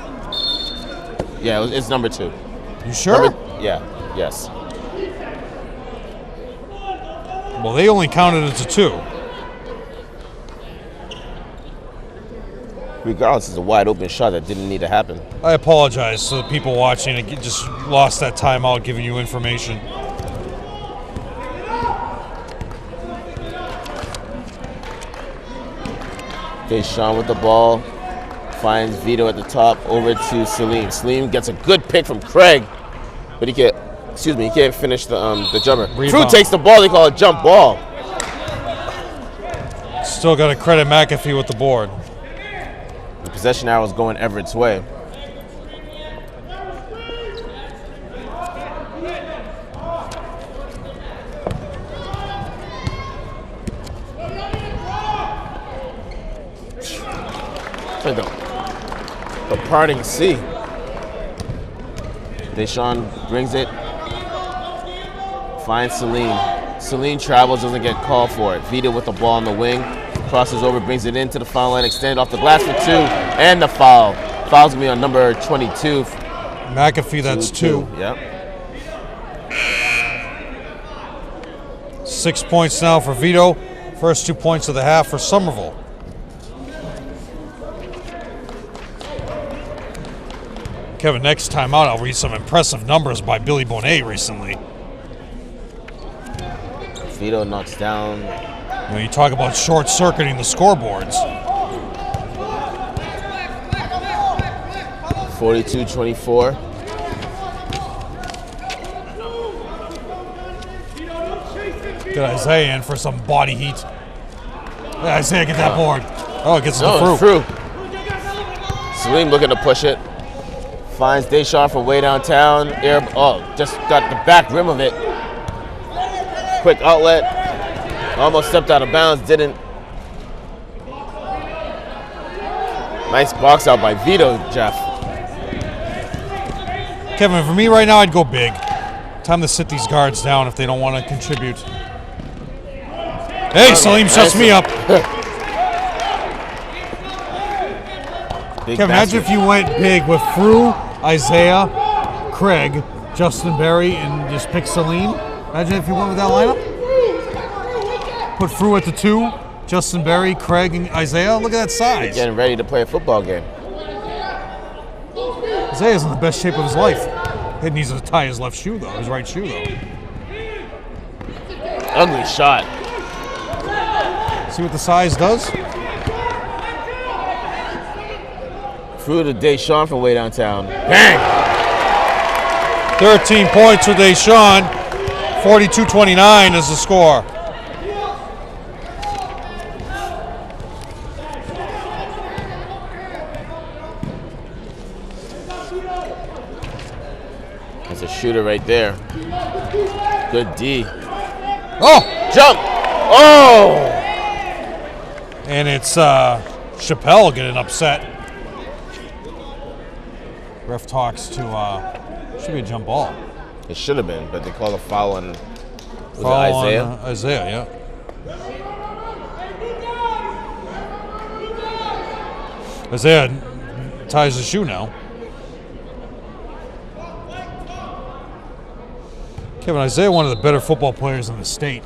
Yeah, it's number 2. You sure? Yes. Well, they only counted it to 2. Regardless, it's a wide open shot that didn't need to happen. I apologize to the people watching. I just lost that timeout giving you information. Deshaun with the ball. Finds Vito at the top, over to Salim. Salim gets a good pick from Craig, but he can't finish the jumper. True takes the ball, they call it a jump ball. Still got to credit McAfee with the board. The possession arrow is going Everett's way. It's like the parting sea. Deshaun brings it. Finds Salim. Salim travels, doesn't get called for it. Vito with the ball on the wing. Crosses over, brings it into the foul line, extended off the glass for 2, and the foul. Foul's gonna be on number 22. McAfee, that's 2. Yep. 6 points now for Vito. First 2 points of the half for Somerville. Kevin, next time out, I'll read some impressive numbers by Billy Bonet recently. Vito knocks down. You know, you talk about short-circuiting the scoreboards. 42-24. Get Isaiah in for some body heat. Yeah, Isaiah, get that board. Oh, it gets the through. Salim looking to push it. Finds Deshaun from way downtown. Just got the back rim of it. Quick outlet. Almost stepped out of bounds, didn't. Nice box out by Vito, Jeff. Kevin, for me right now, I'd go big. Time to sit these guards down if they don't want to contribute. Hey, Salim shuts me up. Kevin, imagine if you went big with Fru, Isaiah, Craig, Justin Berry, and just pick Salim. Imagine if you went with that lineup. Put Fru at the 2, Justin Berry, Craig, and Isaiah. Look at that size. Getting ready to play a football game. Isaiah's in the best shape of his life. He needs to tie his left shoe, though. His right shoe, though. Ugly shot. See what the size does? Through to Deshaun from way downtown. Bang! 13 points for Deshaun. 42-29 is the score. That's a shooter right there. Good D. Oh! Jump! Oh! And it's Chappelle getting upset. Ref talks to, should be a jump ball. It should have been, but they called a foul on Isaiah? Isaiah, yeah. Isaiah ties the shoe now. Kevin, Isaiah, one of the better football players in the state.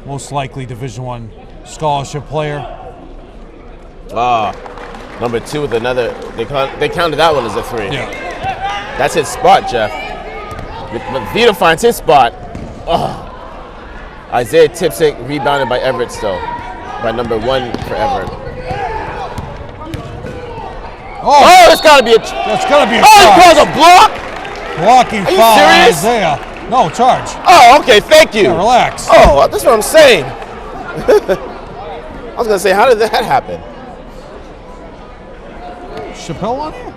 Most likely Division I scholarship player. Number 2 with another. They counted that one as a 3. Yeah. That's his spot, Jeff. But Vito finds his spot. Isaiah tips it, rebounded by Everett still. By number 1 for Everett. Oh, it's gotta be a. That's gotta be a Oh, he charge. calls a block. Blocking Are you foul on serious? Isaiah. No, charge. Oh, okay, thank you. Yeah, relax. Oh, that's what I'm saying. I was gonna say, how did that happen? Chappelle on here?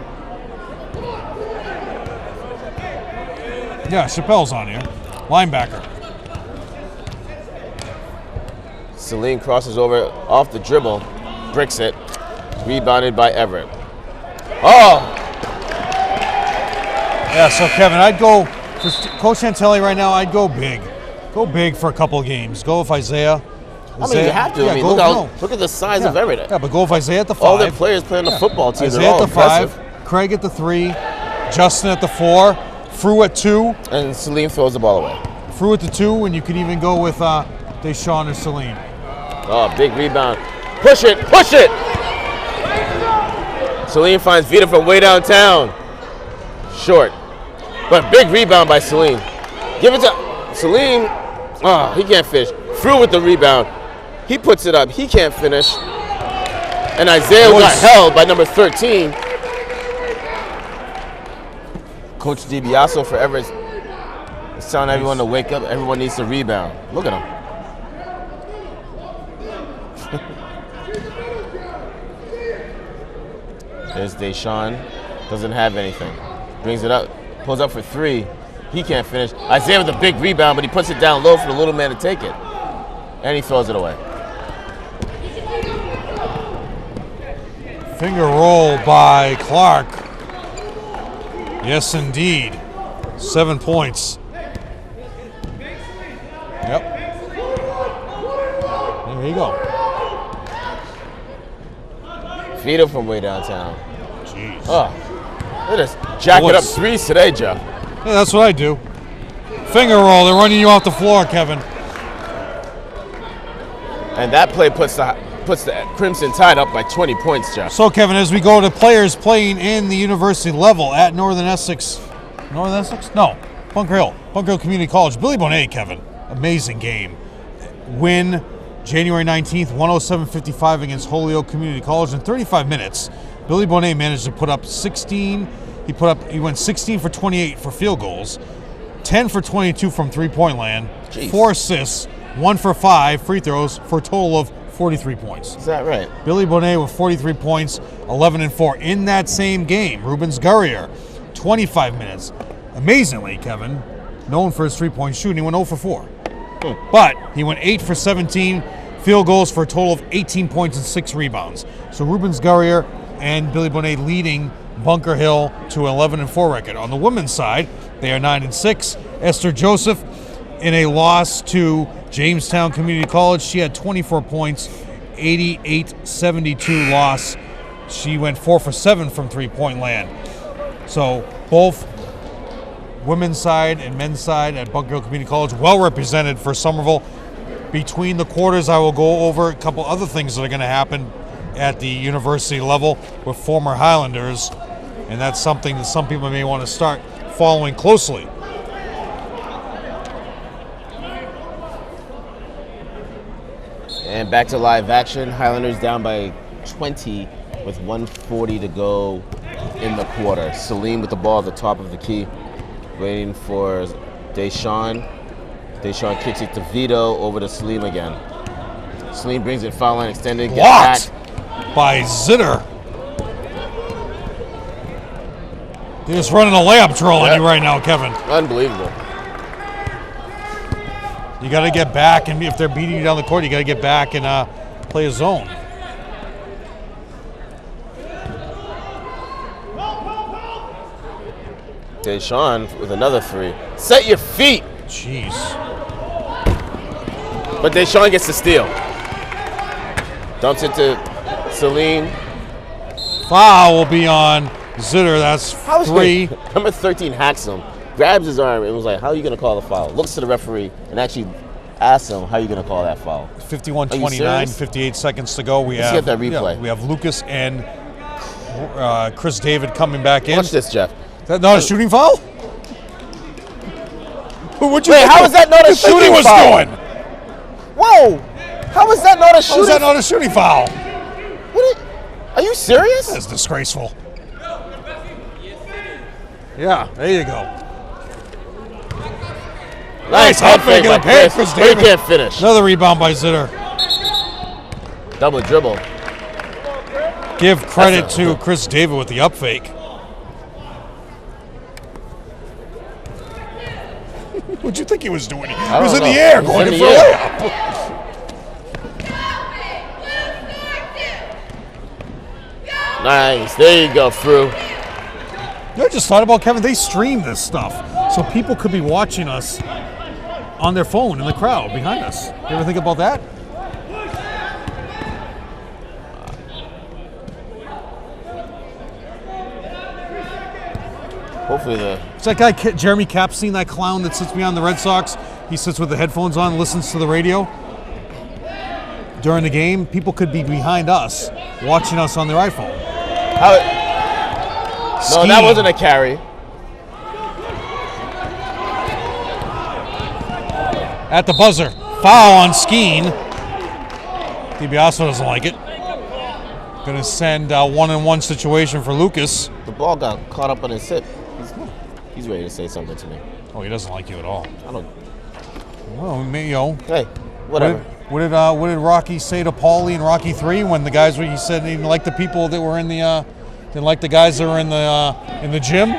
Yeah, Chappelle's on here. Linebacker. Celine crosses over off the dribble, bricks it, rebounded by Everett. Oh! Yeah, so Kevin, I'd go, for Coach Chantelli right now, I'd go big. Go big for a couple of games. Go with Isaiah. I mean, you have to. Yeah, I mean, look at the size of Everett. Yeah, but go with Isaiah at the 5. All their players play on the football team. Isaiah They're all at the impressive. 5, Craig at the 3, Justin at the 4, Fru at 2. And Celine throws the ball away. Fru at the 2, and you could even go with Deshaun or Celine. Oh, big rebound. Push it, push it! Celine finds Vita from way downtown. Short. But big rebound by Celine. Give it to Celine. Oh, he can't finish. Fru with the rebound. He puts it up. He can't finish. And Isaiah got held by number 13. Coach DiBiaso for Everett is telling everyone to wake up. Everyone needs to rebound. Look at him. There's Deshaun. Doesn't have anything. Brings it up. Pulls up for 3. He can't finish. Isaiah with a big rebound, but he puts it down low for the little man to take it. And he throws it away. Finger roll by Clark. Yes, indeed. 7 points. Yep. There you go. Feed him from way downtown. Jeez. Oh, look at this. Jacket up 3s today, Joe. Yeah, that's what I do. Finger roll. They're running you off the floor, Kevin. And that play puts the Crimson Tide up by 20 points, Joe. So, Kevin, as we go to players playing in the university level at Northern Essex. Northern Essex? No. Bunker Hill. Bunker Hill Community College. Billy Bonet, Kevin. Amazing game. Win January 19th, 107-55 against Holyoke Community College. In 35 minutes, Billy Bonet managed to put up 16. He went 16 for 28 for field goals, 10 for 22 from three-point land, Jeez. 4 assists, 1 for 5 free throws for a total of 43 points. Is that right? Billy Bonet with 43 points, 11 and 4. In that same game, Rubens Gurrier, 25 minutes. Amazingly, Kevin, known for his three-point shooting, he went 0 for 4. But he went 8 for 17 field goals for a total of 18 points and 6 rebounds. So Rubens Gurrier and Billy Bonet leading Bunker Hill to 11 and 4 record. On the women's side, they are 9 and 6. Esther Joseph in a loss to Jamestown Community College. She had 24 points, 88-72 loss. She went 4 for 7 from three-point land. So both women's side and men's side at Bunker Hill Community College well represented for Somerville. Between the quarters, I will go over a couple other things that are going to happen at the university level with former Highlanders, and that's something that some people may want to start following closely. And back to live action. Highlanders down by 20 with 1:40 to go in the quarter. Salim with the ball at the top of the key, waiting for Deshaun. Deshaun kicks it to Vito, over to Salim again. Salim brings it foul line extended. Blocked by Zitter. They're just running a layup drill on you right now, Kevin. Unbelievable. You got to get back, and if they're beating you down the court, you got to get back and play a zone. Deshaun with another 3. Set your feet. Jeez. But Deshaun gets the steal. Dumps it to Salim. Foul will be on Zitter. That's 3. Number 13 hacks him, grabs his arm, and was like, how are you going to call the foul? Looks to the referee and actually asks him, how are you going to call that foul? 51-29, 58 seconds to go. Let's get that replay. We have Lucas and Chris David coming back in. Watch this, Jeff. Is that not a shooting foul? Wait, how is that not a shooting foul? Doing? Whoa! How is that not a shooting? How is that not a shooting foul? Are you serious? That's disgraceful. Yeah, there you go. Nice head fake by Chris. Chris But he Davis. can't finish. Another rebound by Zitter. Double dribble. Give credit to Chris Davis with the up fake. What'd you think he was doing? He was in the air going in for a layup. Nice. There you go, Fru. I just thought about, Kevin, they stream this stuff. So people could be watching us on their phone in the crowd behind us. You ever think about that? Hopefully It's that guy, Jeremy Capstein, that clown that sits behind the Red Sox. He sits with the headphones on and listens to the radio. During the game, people could be behind us, watching us on their iPhone. No, that wasn't a carry. At the buzzer, foul on Skeen. DiBiase doesn't like it. Going to send a one-on-one situation for Lucas. The ball got caught up on his hip. He's ready to say something to me. Oh, he doesn't like you at all. I don't. Well, you know. Hey, whatever. What did Rocky say to Paulie in Rocky 3 when the guys? He said he didn't like the people that were in the, didn't like the guys that were in the gym.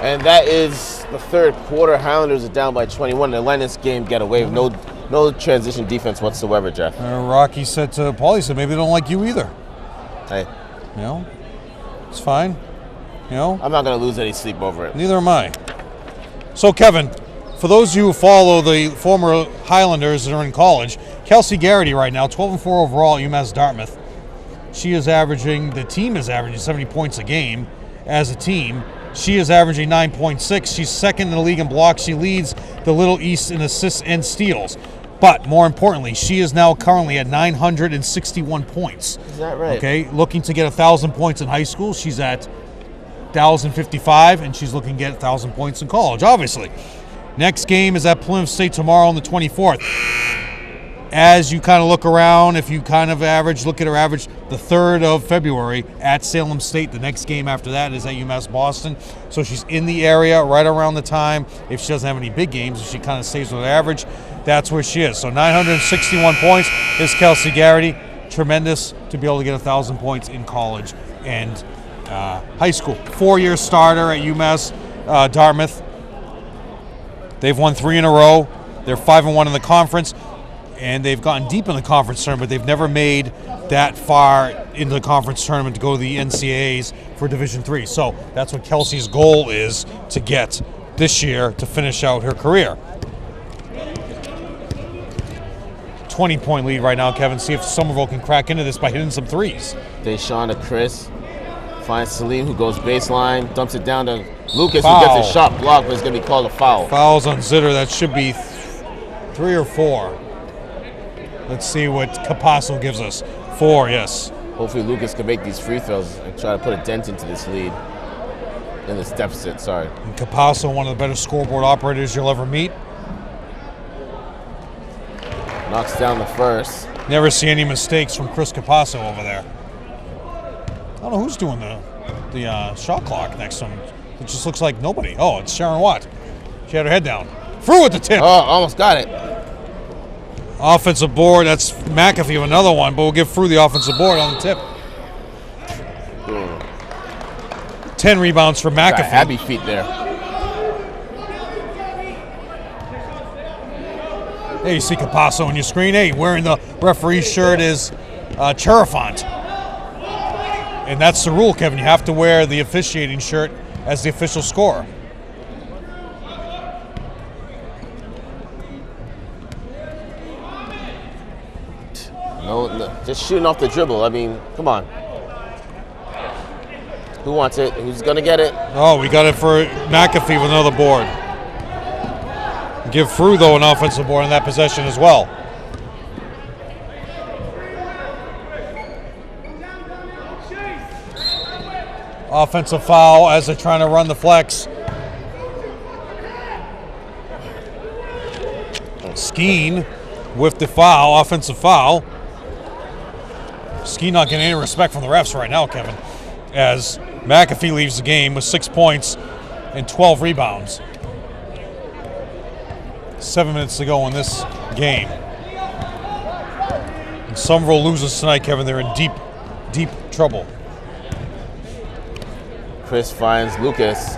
And that is the third quarter. Highlanders are down by 21. They let this game get away with no transition defense whatsoever, Jeff. Rocky said to Paulie, he said maybe they don't like you either. Hey, you know, it's fine. You know, I'm not gonna lose any sleep over it. Neither am I. So, Kevin, for those of you who follow the former Highlanders that are in college, Kelsey Garrity right now, 12-4 overall at UMass Dartmouth. The team is averaging 70 points a game as a team. She is averaging 9.6. She's second in the league in blocks. She leads the Little East in assists and steals. But more importantly, she is now currently at 961 points. Is that right? Okay, looking to get 1,000 points in high school. She's at 1,055, and she's looking to get 1,000 points in college, obviously. Next game is at Plymouth State tomorrow on the 24th. As you kind of look around, if you kind of look at her average, the 3rd of February at Salem State. The next game after that is at UMass Boston. So she's in the area right around the time. If she doesn't have any big games, if she kind of stays with her average, that's where she is. So 961 points is Kelsey Garrity. Tremendous to be able to get 1,000 points in college and high school. 4-year starter at UMass Dartmouth. They've won 3 in a row. They're 5-1 in the conference. And they've gotten deep in the conference tournament, but they've never made that far into the conference tournament to go to the NCAAs for Division III. So that's what Kelsey's goal is to get this year to finish out her career. 20-point lead right now, Kevin. See if Somerville can crack into this by hitting some threes. Deshaun to Chris. Finds Salim, who goes baseline, dumps it down to Lucas, Foul. who gets a shot blocked, but it's going to be called a foul. Fouls on Zitter. That should be 3 or 4. Let's see what Capasso gives us. 4, yes. Hopefully Lucas can make these free throws and try to put a dent into this lead. In this deficit, sorry. And Capasso, one of the better scoreboard operators you'll ever meet. Knocks down the first. Never see any mistakes from Chris Capasso over there. I don't know who's doing the shot clock next to him. It just looks like nobody. Oh, it's Sharon Watt. She had her head down. Through with the tip. Oh, almost got it. Offensive board, that's McAfee, another one, but we'll give Frew the offensive board on the tip. 10 rebounds for McAfee. Got happy feet there. Hey, you see Capasso on your screen. Hey, wearing the referee's shirt is Cherafont. And that's the rule, Kevin. You have to wear the officiating shirt as the official scorer. No, just shooting off the dribble. I mean, come on. Who wants it? Who's going to get it? Oh, we got it for McAfee with another board. Give Frew, though, an offensive board on that possession as well. Offensive foul as they're trying to run the flex. Skeen with the foul, offensive foul. Skeen not getting any respect from the refs right now, Kevin, as McAfee leaves the game with 6 points and 12 rebounds. 7 minutes to go in this game. And Somerville loses tonight, Kevin. They're in deep, deep trouble. Chris finds Lucas.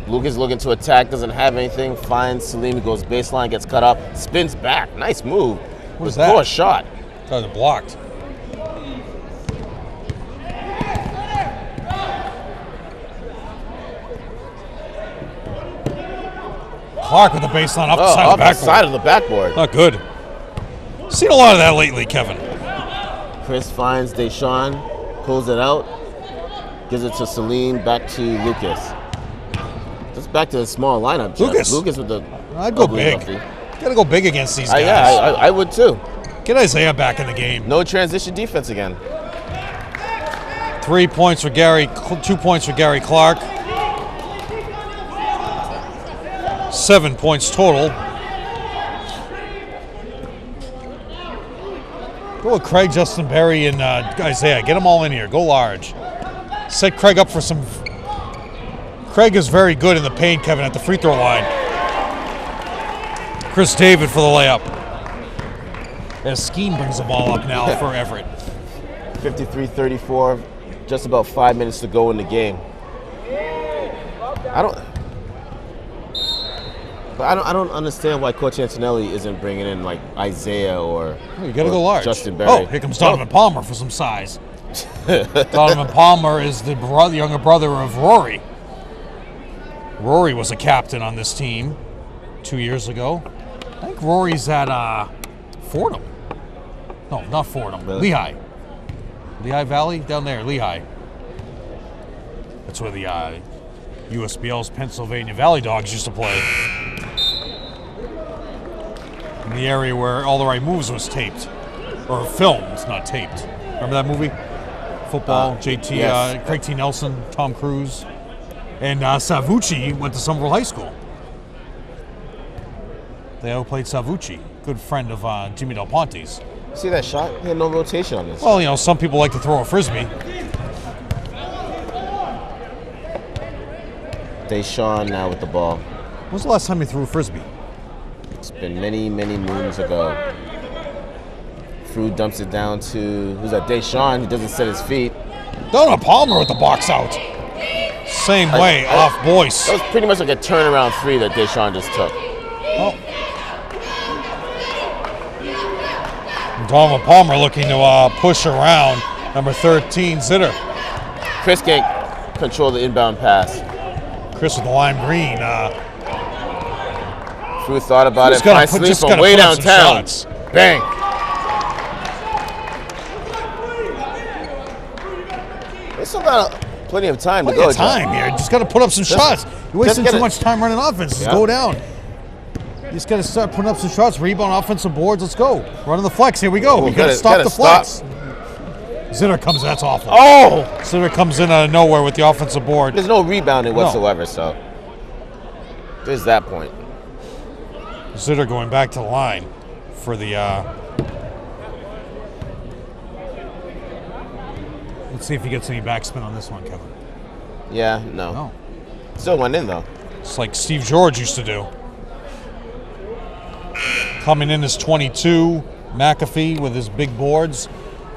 Lucas looking to attack, doesn't have anything. Finds Salim, goes baseline, gets cut up, spins back. Nice move. What was that? Poor shot. That was blocked. Clark with the baseline up the side of the backboard. Side of the backboard. Not good. Seen a lot of that lately, Kevin. Chris finds Deshaun, pulls it out, gives it to Salim, back to Lucas. Just back to the small lineup. Lucas with the. I'd go big. Gotta go big against these guys. I would too. Get Isaiah back in the game. No transition defense again. 3 points for Gary, 2 points for Gary Clark. 7 points total. Go with Craig, Justin Berry, and Isaiah. Get them all in here. Go large. Set Craig up for some. Craig is very good in the paint, Kevin, at the free throw line. Chris David for the layup. As Skeen brings the ball up now for Everett. 53-34. Just about 5 minutes to go in the game. I don't understand why Coach Antonelli isn't bringing in like Isaiah or. You got to go large. Justin Berry. Oh, here comes Donovan Palmer for some size. Donovan Palmer is the younger brother of Rory. Rory was a captain on this team 2 years ago. I think Rory's at Fordham. No, not Fordham. Really? Lehigh. Lehigh Valley? Down there, Lehigh. That's where the USBL's Pennsylvania Valley Dogs used to play. In the area where All the Right Moves was taped. Or filmed, not taped. Remember that movie? Football, JT, yes. Craig T. Nelson, Tom Cruise. And Savucci went to Somerville High School. They outplayed Savucci, good friend of Jimmy Del Ponte's. See that shot? He had no rotation on this. Well, you know, some people like to throw a frisbee. Deshaun now with the ball. When was the last time you threw a frisbee? It's been many, many moons ago. Fru dumps it down to, who's that? Deshaun. He doesn't set his feet. Donovan Palmer with the box out. Same way, off Boyce. That was pretty much like a turnaround three that Deshaun just took. Oh. Donovan Palmer looking to push around number 13, Zitter. Chris can't control the inbound pass. Chris with the lime green. Fru thought about it. Just Finds gotta from way put up some downtown. shots. Bang. They still got plenty of time to go. Plenty of time here. Just got to put up some shots. You're wasting too much time running offense. Just go down. You just got to start putting up some shots. Rebound, offensive boards. Let's go. Running the flex. Here we go. We got to stop the flex. Zitter comes. That's awful. Oh! Zitter comes in out of nowhere with the offensive board. There's no rebounding whatsoever, so there's that point. Zitter going back to the line for the. Let's see if he gets any backspin on this one, Kevin. Yeah, no. No. Still went in though. It's like Steve George used to do. Coming in is 22, McAfee with his big boards.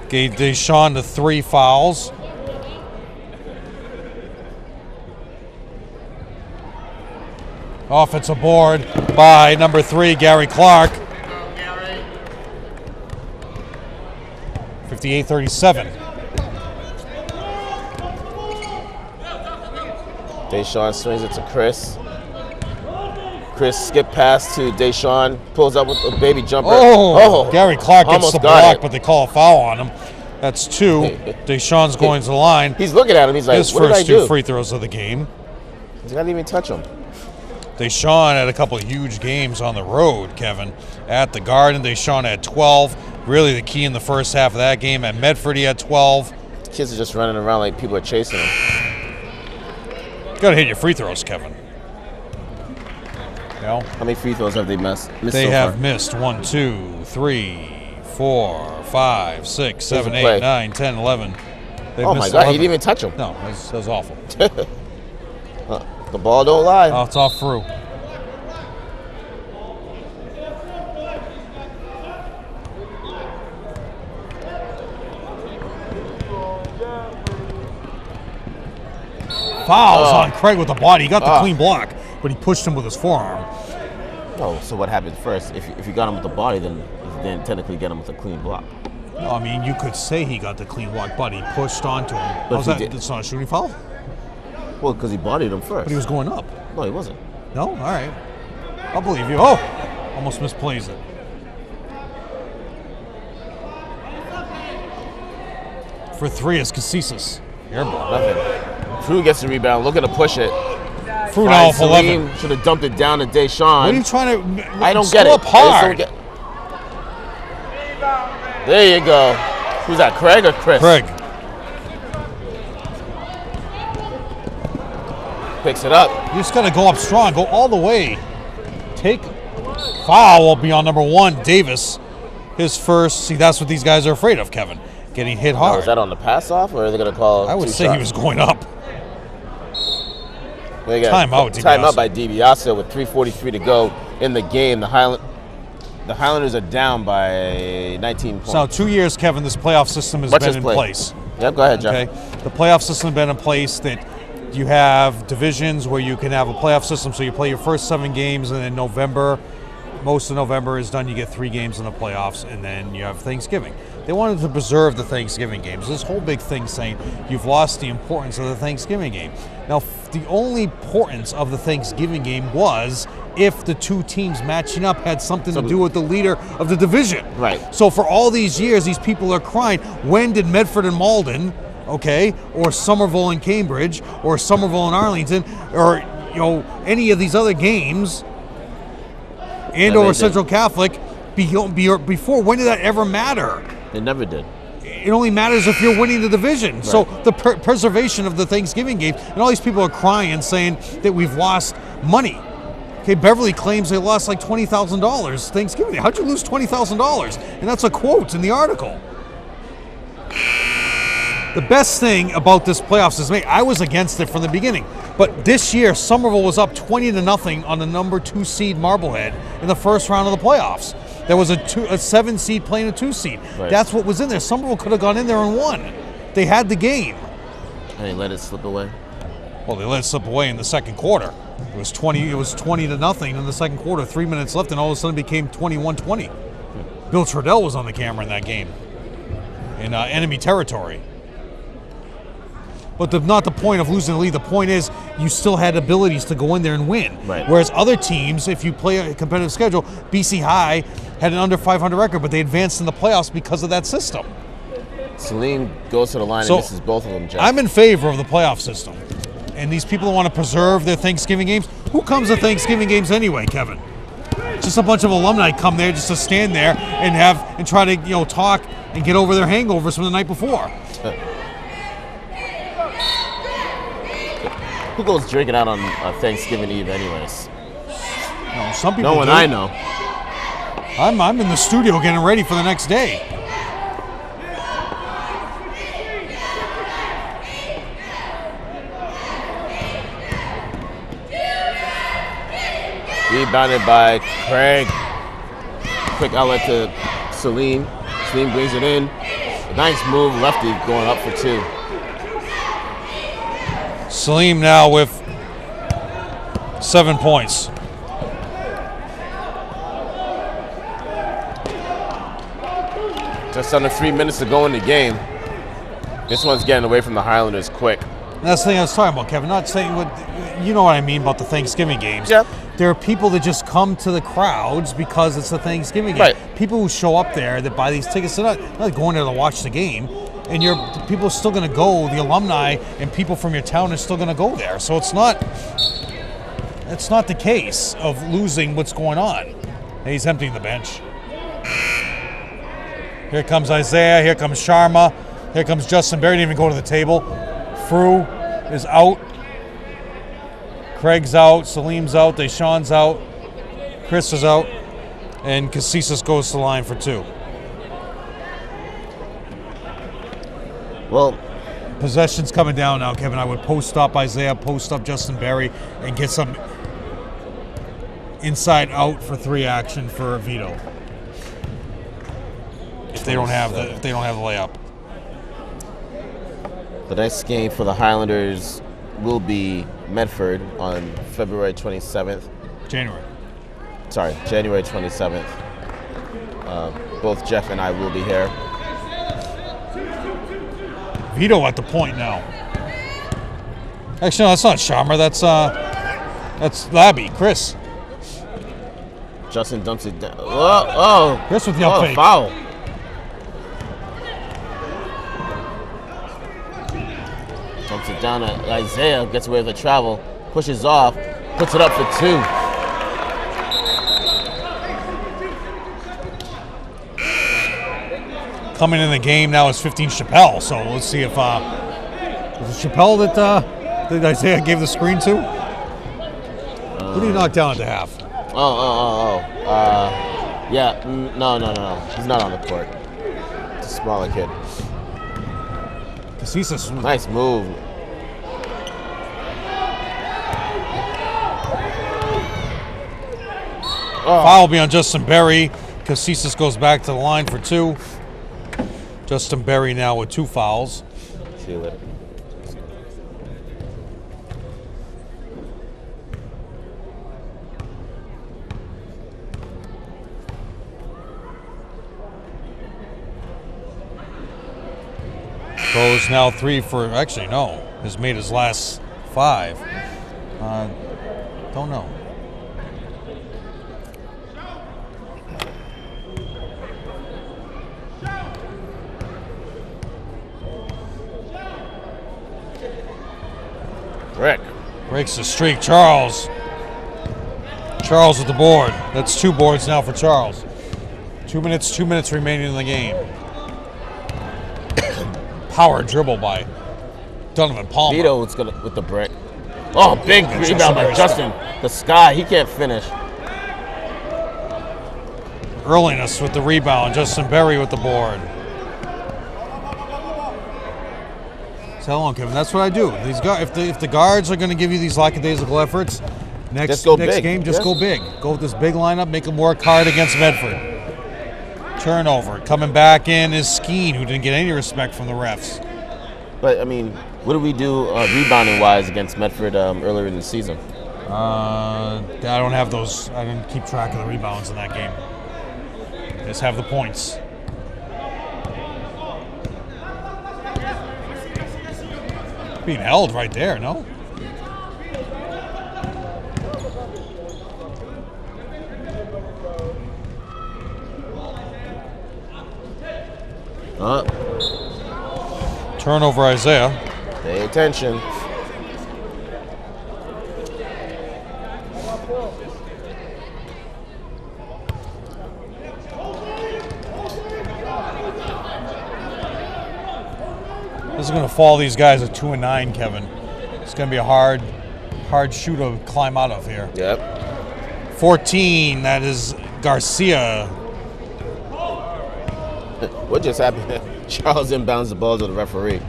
Gave Deshaun the 3 fouls. Offensive board by number 3, Gary Clark. 58-37. Deshaun swings it to Chris. Chris skip pass to Deshaun, pulls up with a baby jumper. Oh! Gary Clark gets the block, it. but they call a foul on him. That's 2. Deshaun's going to the line. He's looking at him. He's like, his what did I first do? 2 free throws of the game. He didn't even touch him. Deshaun had a couple of huge games on the road, Kevin. At the Garden, Deshaun had 12. Really the key in the first half of that game. At Medford, he had 12. The kids are just running around like people are chasing him. Got to hit your free throws, Kevin. know? How many free throws have they missed They so have far? missed 1, 2, 3, 4, 5, 6, 7, Here's the 8, play. 9, 10, 11. They've Oh my missed God, 11. he didn't even touch him. No, that was awful. The ball don't lie. Oh, it's off through. Fouls on Craig with the body. He got the clean block, but he pushed him with his forearm. Oh, so what happens first? If you got him with the body, then technically get him with a clean block. No, I mean, you could say he got the clean block, but he pushed onto him. But How's he that? did- It's not a shooting foul? Well, because he bodied him first. But he was going up. No, he wasn't. No? All right. I'll believe you. Oh! Almost misplays it. For 3 is Cacesis. Airball. Nothing. Frue gets the rebound, looking to push it. Fruit off 11. Should have dumped it down to Deshaun. What are you trying to I don't score get it. up I just don't hard? get- There you go. Who's that, Craig or Chris? Craig. Picks it up. You just got to go up strong. Go all the way. Take foul will be on number 1, Davis. His first. See, that's what these guys are afraid of, Kevin. Getting hit Oh, hard. is that on the pass off, or are they going to call I would two say shots? he was going up. They got Timeout, Timeout by DiBiase with 3:43 to go in the game. The Highlanders are down by 19 points. So now 2 years, Kevin, this playoff system has Watch been this in play. place. Yep, go ahead, Jeff. Okay, the playoff system has been in place that you have divisions where you can have a playoff system. So you play your first 7 games, and then November, most of November is done. You get 3 games in the playoffs, and then you have Thanksgiving. They wanted to preserve the Thanksgiving games. This whole big thing saying you've lost the importance of the Thanksgiving game. Now, the only importance of the Thanksgiving game was if the 2 teams matching up had something to do with the leader of the division. Right. So for all these years, these people are crying, when did Medford and Malden, okay, or Somerville and Cambridge, or Somerville and Arlington, or any of these other games, and or Central Catholic, before, when did that ever matter? It never did. It only matters if you're winning the division. Right. So the preservation of the Thanksgiving game, and all these people are crying, saying that we've lost money. Okay, Beverly claims they lost like $20,000 Thanksgiving Day. How'd you lose $20,000? And that's a quote in the article. The best thing about this playoffs is, I was against it from the beginning, but this year Somerville was up 20-0 on the number 2 seed Marblehead in the first round of the playoffs. There was a 7 seed playing a 2 seed. Right. That's what was in there. Somerville could have gone in there and won. They had the game. And they let it slip away. Well, they let it slip away in the second quarter. It was 20-0 in the second quarter. 3 minutes left, and all of a sudden it became 21-20. Bill Trudell was on the camera in that game in enemy territory. But not the point of losing the lead. The point is you still had abilities to go in there and win. Right. Whereas other teams, if you play a competitive schedule, BC High had an under 500 record, but they advanced in the playoffs because of that system. Salim goes to the line and misses both of them, Jeff. I'm in favor of the playoff system. And these people that want to preserve their Thanksgiving games, who comes to Thanksgiving games anyway, Kevin? Just a bunch of alumni come there just to stand there and try to talk and get over their hangovers from the night before. Who goes drinking out on Thanksgiving Eve anyways? No, some people No one do. I know. I'm in the studio getting ready for the next day. Rebounded by Craig. Quick outlet to Salim. Salim brings it in. Nice move, lefty going up for 2. Salim now with 7 points. Just under 3 minutes to go in the game. This one's getting away from the Highlanders quick. And that's the thing I was talking about, Kevin. Not saying you know what I mean about the Thanksgiving games. Yep. There are people that just come to the crowds because it's a Thanksgiving game. Right. People who show up there that buy these tickets, they're not going there to watch the game. And people are still going to go. The alumni and people from your town are still going to go there. So it's not the case of losing what's going on. And he's emptying the bench. Here comes Isaiah. Here comes Sharma. Here comes Justin Berry. Didn't even go to the table. Frue is out. Craig's out. Salim's out. Deshaun's out. Chris is out, and Casillas goes to the line for 2. Well, Possession's coming down now, Kevin. I would post up Isaiah, post up Justin Berry, and get some inside out for 3 action for Vito. If they don't have the layup. the next game for the Highlanders will be Medford on February 27th. January 27th. Both Jeff and I will be here. Vito at the point now. Actually, no, that's not Sharma. That's Labby, Chris. Justin dumps it down. Oh, Chris with the up fake. Foul. Dumps it down to Isaiah, gets away with the travel, pushes off, puts it up for 2. Coming in the game now is 15 Chappelle. So let's see if was it Chappelle that Isaiah gave the screen to? Who did he knock down at the half? Yeah, no. He's not on the court. It's a smaller kid. Casillas. Nice move. Foul will be on Justin Berry. Casillas goes back to the line for 2. Justin Berry now with 2 fouls. See you later. Goes now 3 for, actually no, has made his last 5. Don't know. Rick. Breaks the streak, Charles. Charles with the board. That's 2 boards now for Charles. 2 minutes remaining in the game. Power dribble by Donovan Palmer. Vito with the brick. Oh, big rebound by Justin. The sky, he can't finish. Earliness with the rebound. Justin Berry with the board. Tell on, Kevin. That's what I do. These guys, if the guards are going to give you these lackadaisical efforts, next game, just go big. Go with this big lineup. Make them work hard against Medford. Turnover. Coming back in is Skeen, who didn't get any respect from the refs. But, I mean, what do we do rebounding-wise against Medford earlier in the season? I don't have those. I didn't keep track of the rebounds in that game. I just have the points. Being held right there, no? Turnover, Isaiah. Pay attention. This is going to fall these guys at 2 and 9, Kevin. It's going to be a hard shoe to climb out of here. Yep. 14, that is Garcia. What just happened? Charles inbounds the ball to the referee.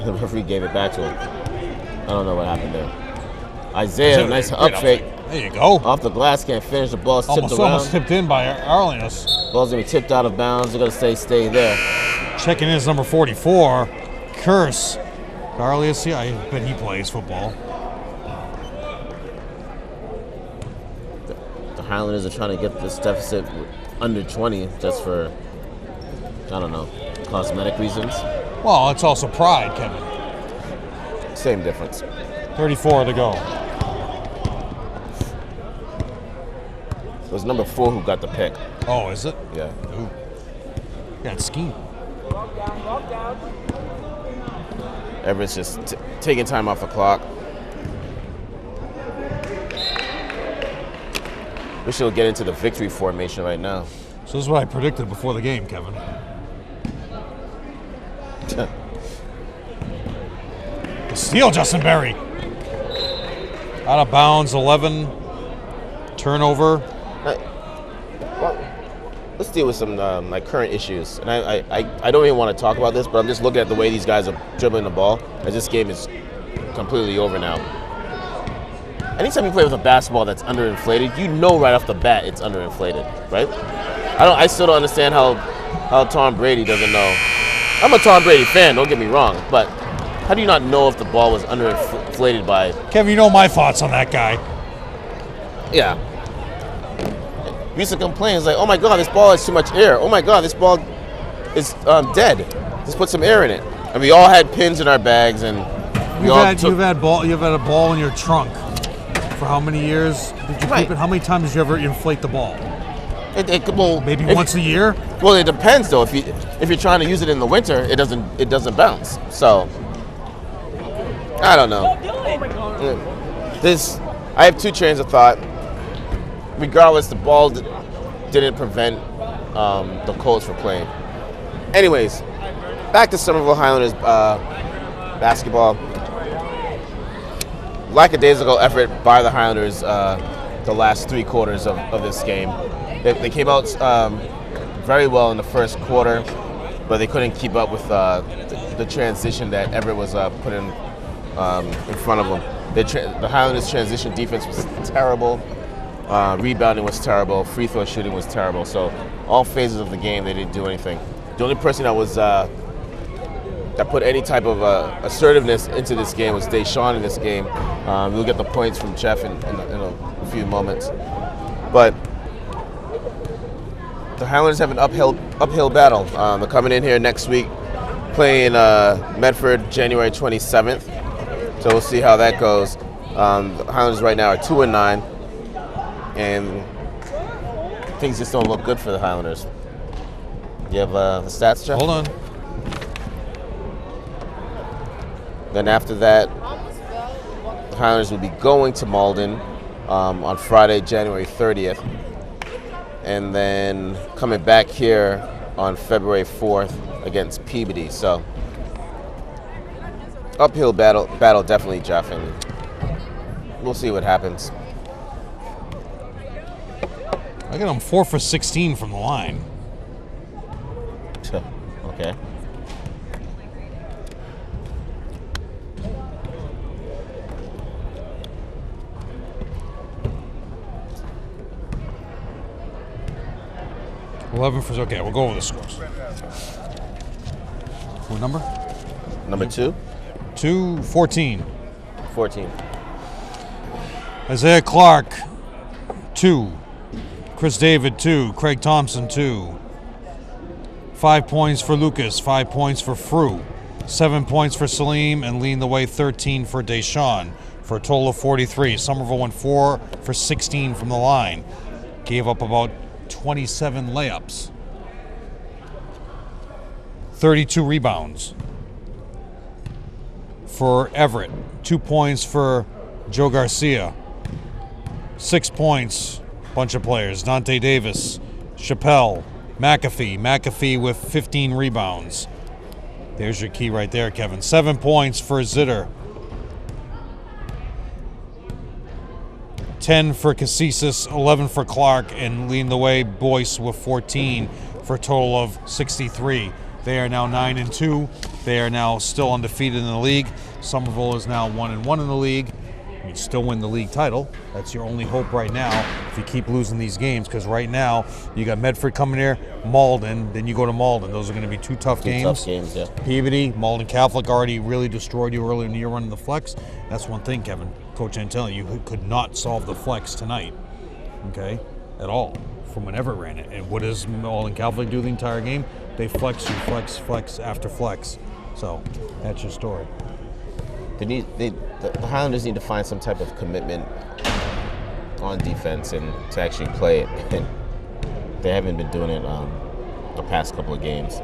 The referee gave it back to him. I don't know what happened there. Isaiah, nice up fake. There you go. Off the glass, can't finish. The ball's tipped around. Almost tipped in by Arlinus. Ball's going to be tipped out of bounds. They're going to stay there. Checking in is number 44, Curse. Arlius, yeah, I bet he plays football. The Highlanders are trying to get this deficit under 20 just for, I don't know, cosmetic reasons. Well, it's also pride, Kevin. Same difference. 34 to go. It was number 4 who got the pick. Oh, is it? Yeah. Ooh. Yeah, it's Skeen. Everett's just taking time off the clock. We should get into the victory formation right now. So this is what I predicted before the game, Kevin. The steal, Justin Berry. Out of bounds, 11. Turnover. let's deal with some like current issues. And I don't even want to talk about this, but I'm just looking at the way these guys are dribbling the ball. As this game is completely over now. Anytime you play with a basketball that's underinflated, you know right off the bat it's underinflated, right? I still don't understand how Tom Brady doesn't know. I'm a Tom Brady fan, don't get me wrong, but how do you not know if the ball was underinflated by? Kevin, you know my thoughts on that guy. Yeah. We used to complain, it's like, oh my God, this ball has too much air. Oh my God, this ball is dead. Just put some air in it. And we all had pins in our bags, and you've had a ball in your trunk. For how many years did you keep it? How many times did you ever inflate the ball? Maybe once a year. Well, it depends though. If you're trying to use it in the winter, it doesn't bounce. So I don't know. I have two trains of thought. Regardless, the ball didn't prevent the Colts from playing. Anyways, back to Somerville Highlanders basketball. Lackadaisical effort by the Highlanders the last 3 quarters of this game. They came out very well in the first quarter, but they couldn't keep up with the transition that Everett was putting in front of them. The Highlanders' transition defense was terrible. Rebounding was terrible. Free throw shooting was terrible. So all phases of the game, they didn't do anything. The only person that put any type of assertiveness into this game was Deshaun in this game. We'll get the points from Jeff in a few moments. But the Highlanders have an uphill battle. They're coming in here next week, playing Medford January 27th. So we'll see how that goes. The Highlanders right now are 2-9, and things just don't look good for the Highlanders. You have the stats, Jeff? Hold on. Then after that, the Highlanders will be going to Malden on Friday, January 30th. And then coming back here on February 4th against Peabody. So, uphill battle definitely, Jeff, and we'll see what happens. I got them 4 for 16 from the line. Okay. Okay, we'll go over the scores. What number? Number 2? 14. 14. Isaiah Clark, 2. Chris David, 2. Craig Thompson, 2. 5 points for Lucas, 5 points for Frew, 7 points for Salim, and leading the way 13 for Deshaun, for a total of 43. Somerville went 4 for 16 from the line. Gave up about 27 layups. 32 rebounds for Everett. 2 points for Joe Garcia. 6 points, bunch of players. Dante Davis, Chappelle, McAfee with 15 rebounds. There's your key right there, Kevin. 7 points for Zitter. 10 for Cassis, 11 for Clark, and leading the way, Boyce with 14 for a total of 63. They are now 9-2. They are now still undefeated in the league. Somerville is now 1-1 in the league. You still win the league title. That's your only hope right now if you keep losing these games, because right now you got Medford coming here, Malden, then you go to Malden. Those are going to be two tough games. Tough games, yeah. Peabody, Malden Catholic already really destroyed you earlier in the year running the flex. That's one thing, Kevin. Coach Antelli, you could not solve the flex tonight, okay, at all, from whenever it ran it. And what does Malden Catholic do the entire game? They flex you, flex after flex. So that's your story. The Highlanders need to find some type of commitment on defense and to actually play it. And they haven't been doing it the past couple of games.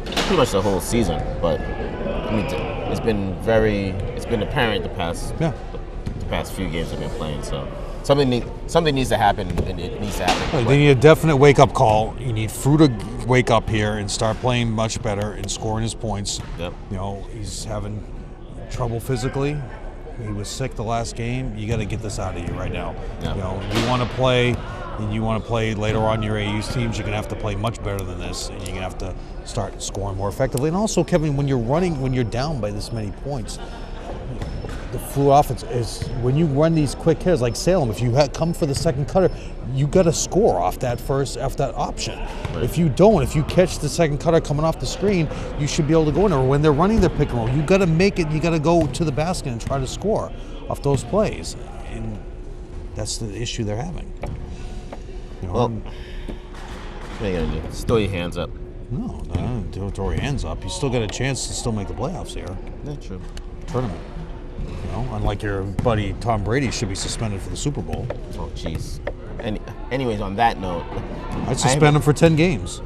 Pretty much the whole season, but I mean, it's been apparent the past few games they've been playing. So something needs to happen, and it needs to happen. They need a definite wake-up call. You need Frew to wake up here and start playing much better and scoring his points. Yep. You know, he's having trouble physically. He was sick the last game. You got to get this out of you right now. Yep. You know, you want to play and you want to play later on your AU's teams, you're going to have to play much better than this, and you're going to have to start scoring more effectively. And also, Kevin, when you're down by this many points, the Fru offense is, when you run these quick hitters like Salem, if you come for the second cutter, you got to score off that option. Right. If you don't, if you catch the second cutter coming off the screen, you should be able to go in there. When they're running their pick and roll, you got to make it. You got to go to the basket and try to score off those plays, and that's the issue they're having. Well, what are you gonna do? Just throw your hands up. No, don't throw your hands up. You still got a chance to still make the playoffs here. Yeah, true. Tournament. Unlike your buddy Tom Brady should be suspended for the Super Bowl. Oh, jeez. Anyways, on that note, I'd suspend him for 10 games.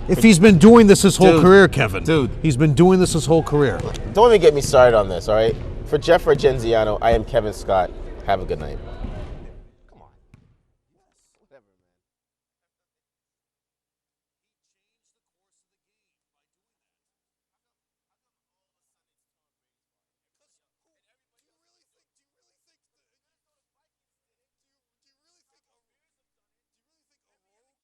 If he's been doing this his whole career, Kevin. Dude. He's been doing this his whole career. Don't even get me started on this, all right? For Jeff Argenziano, I am Kevin Scott. Have a good night.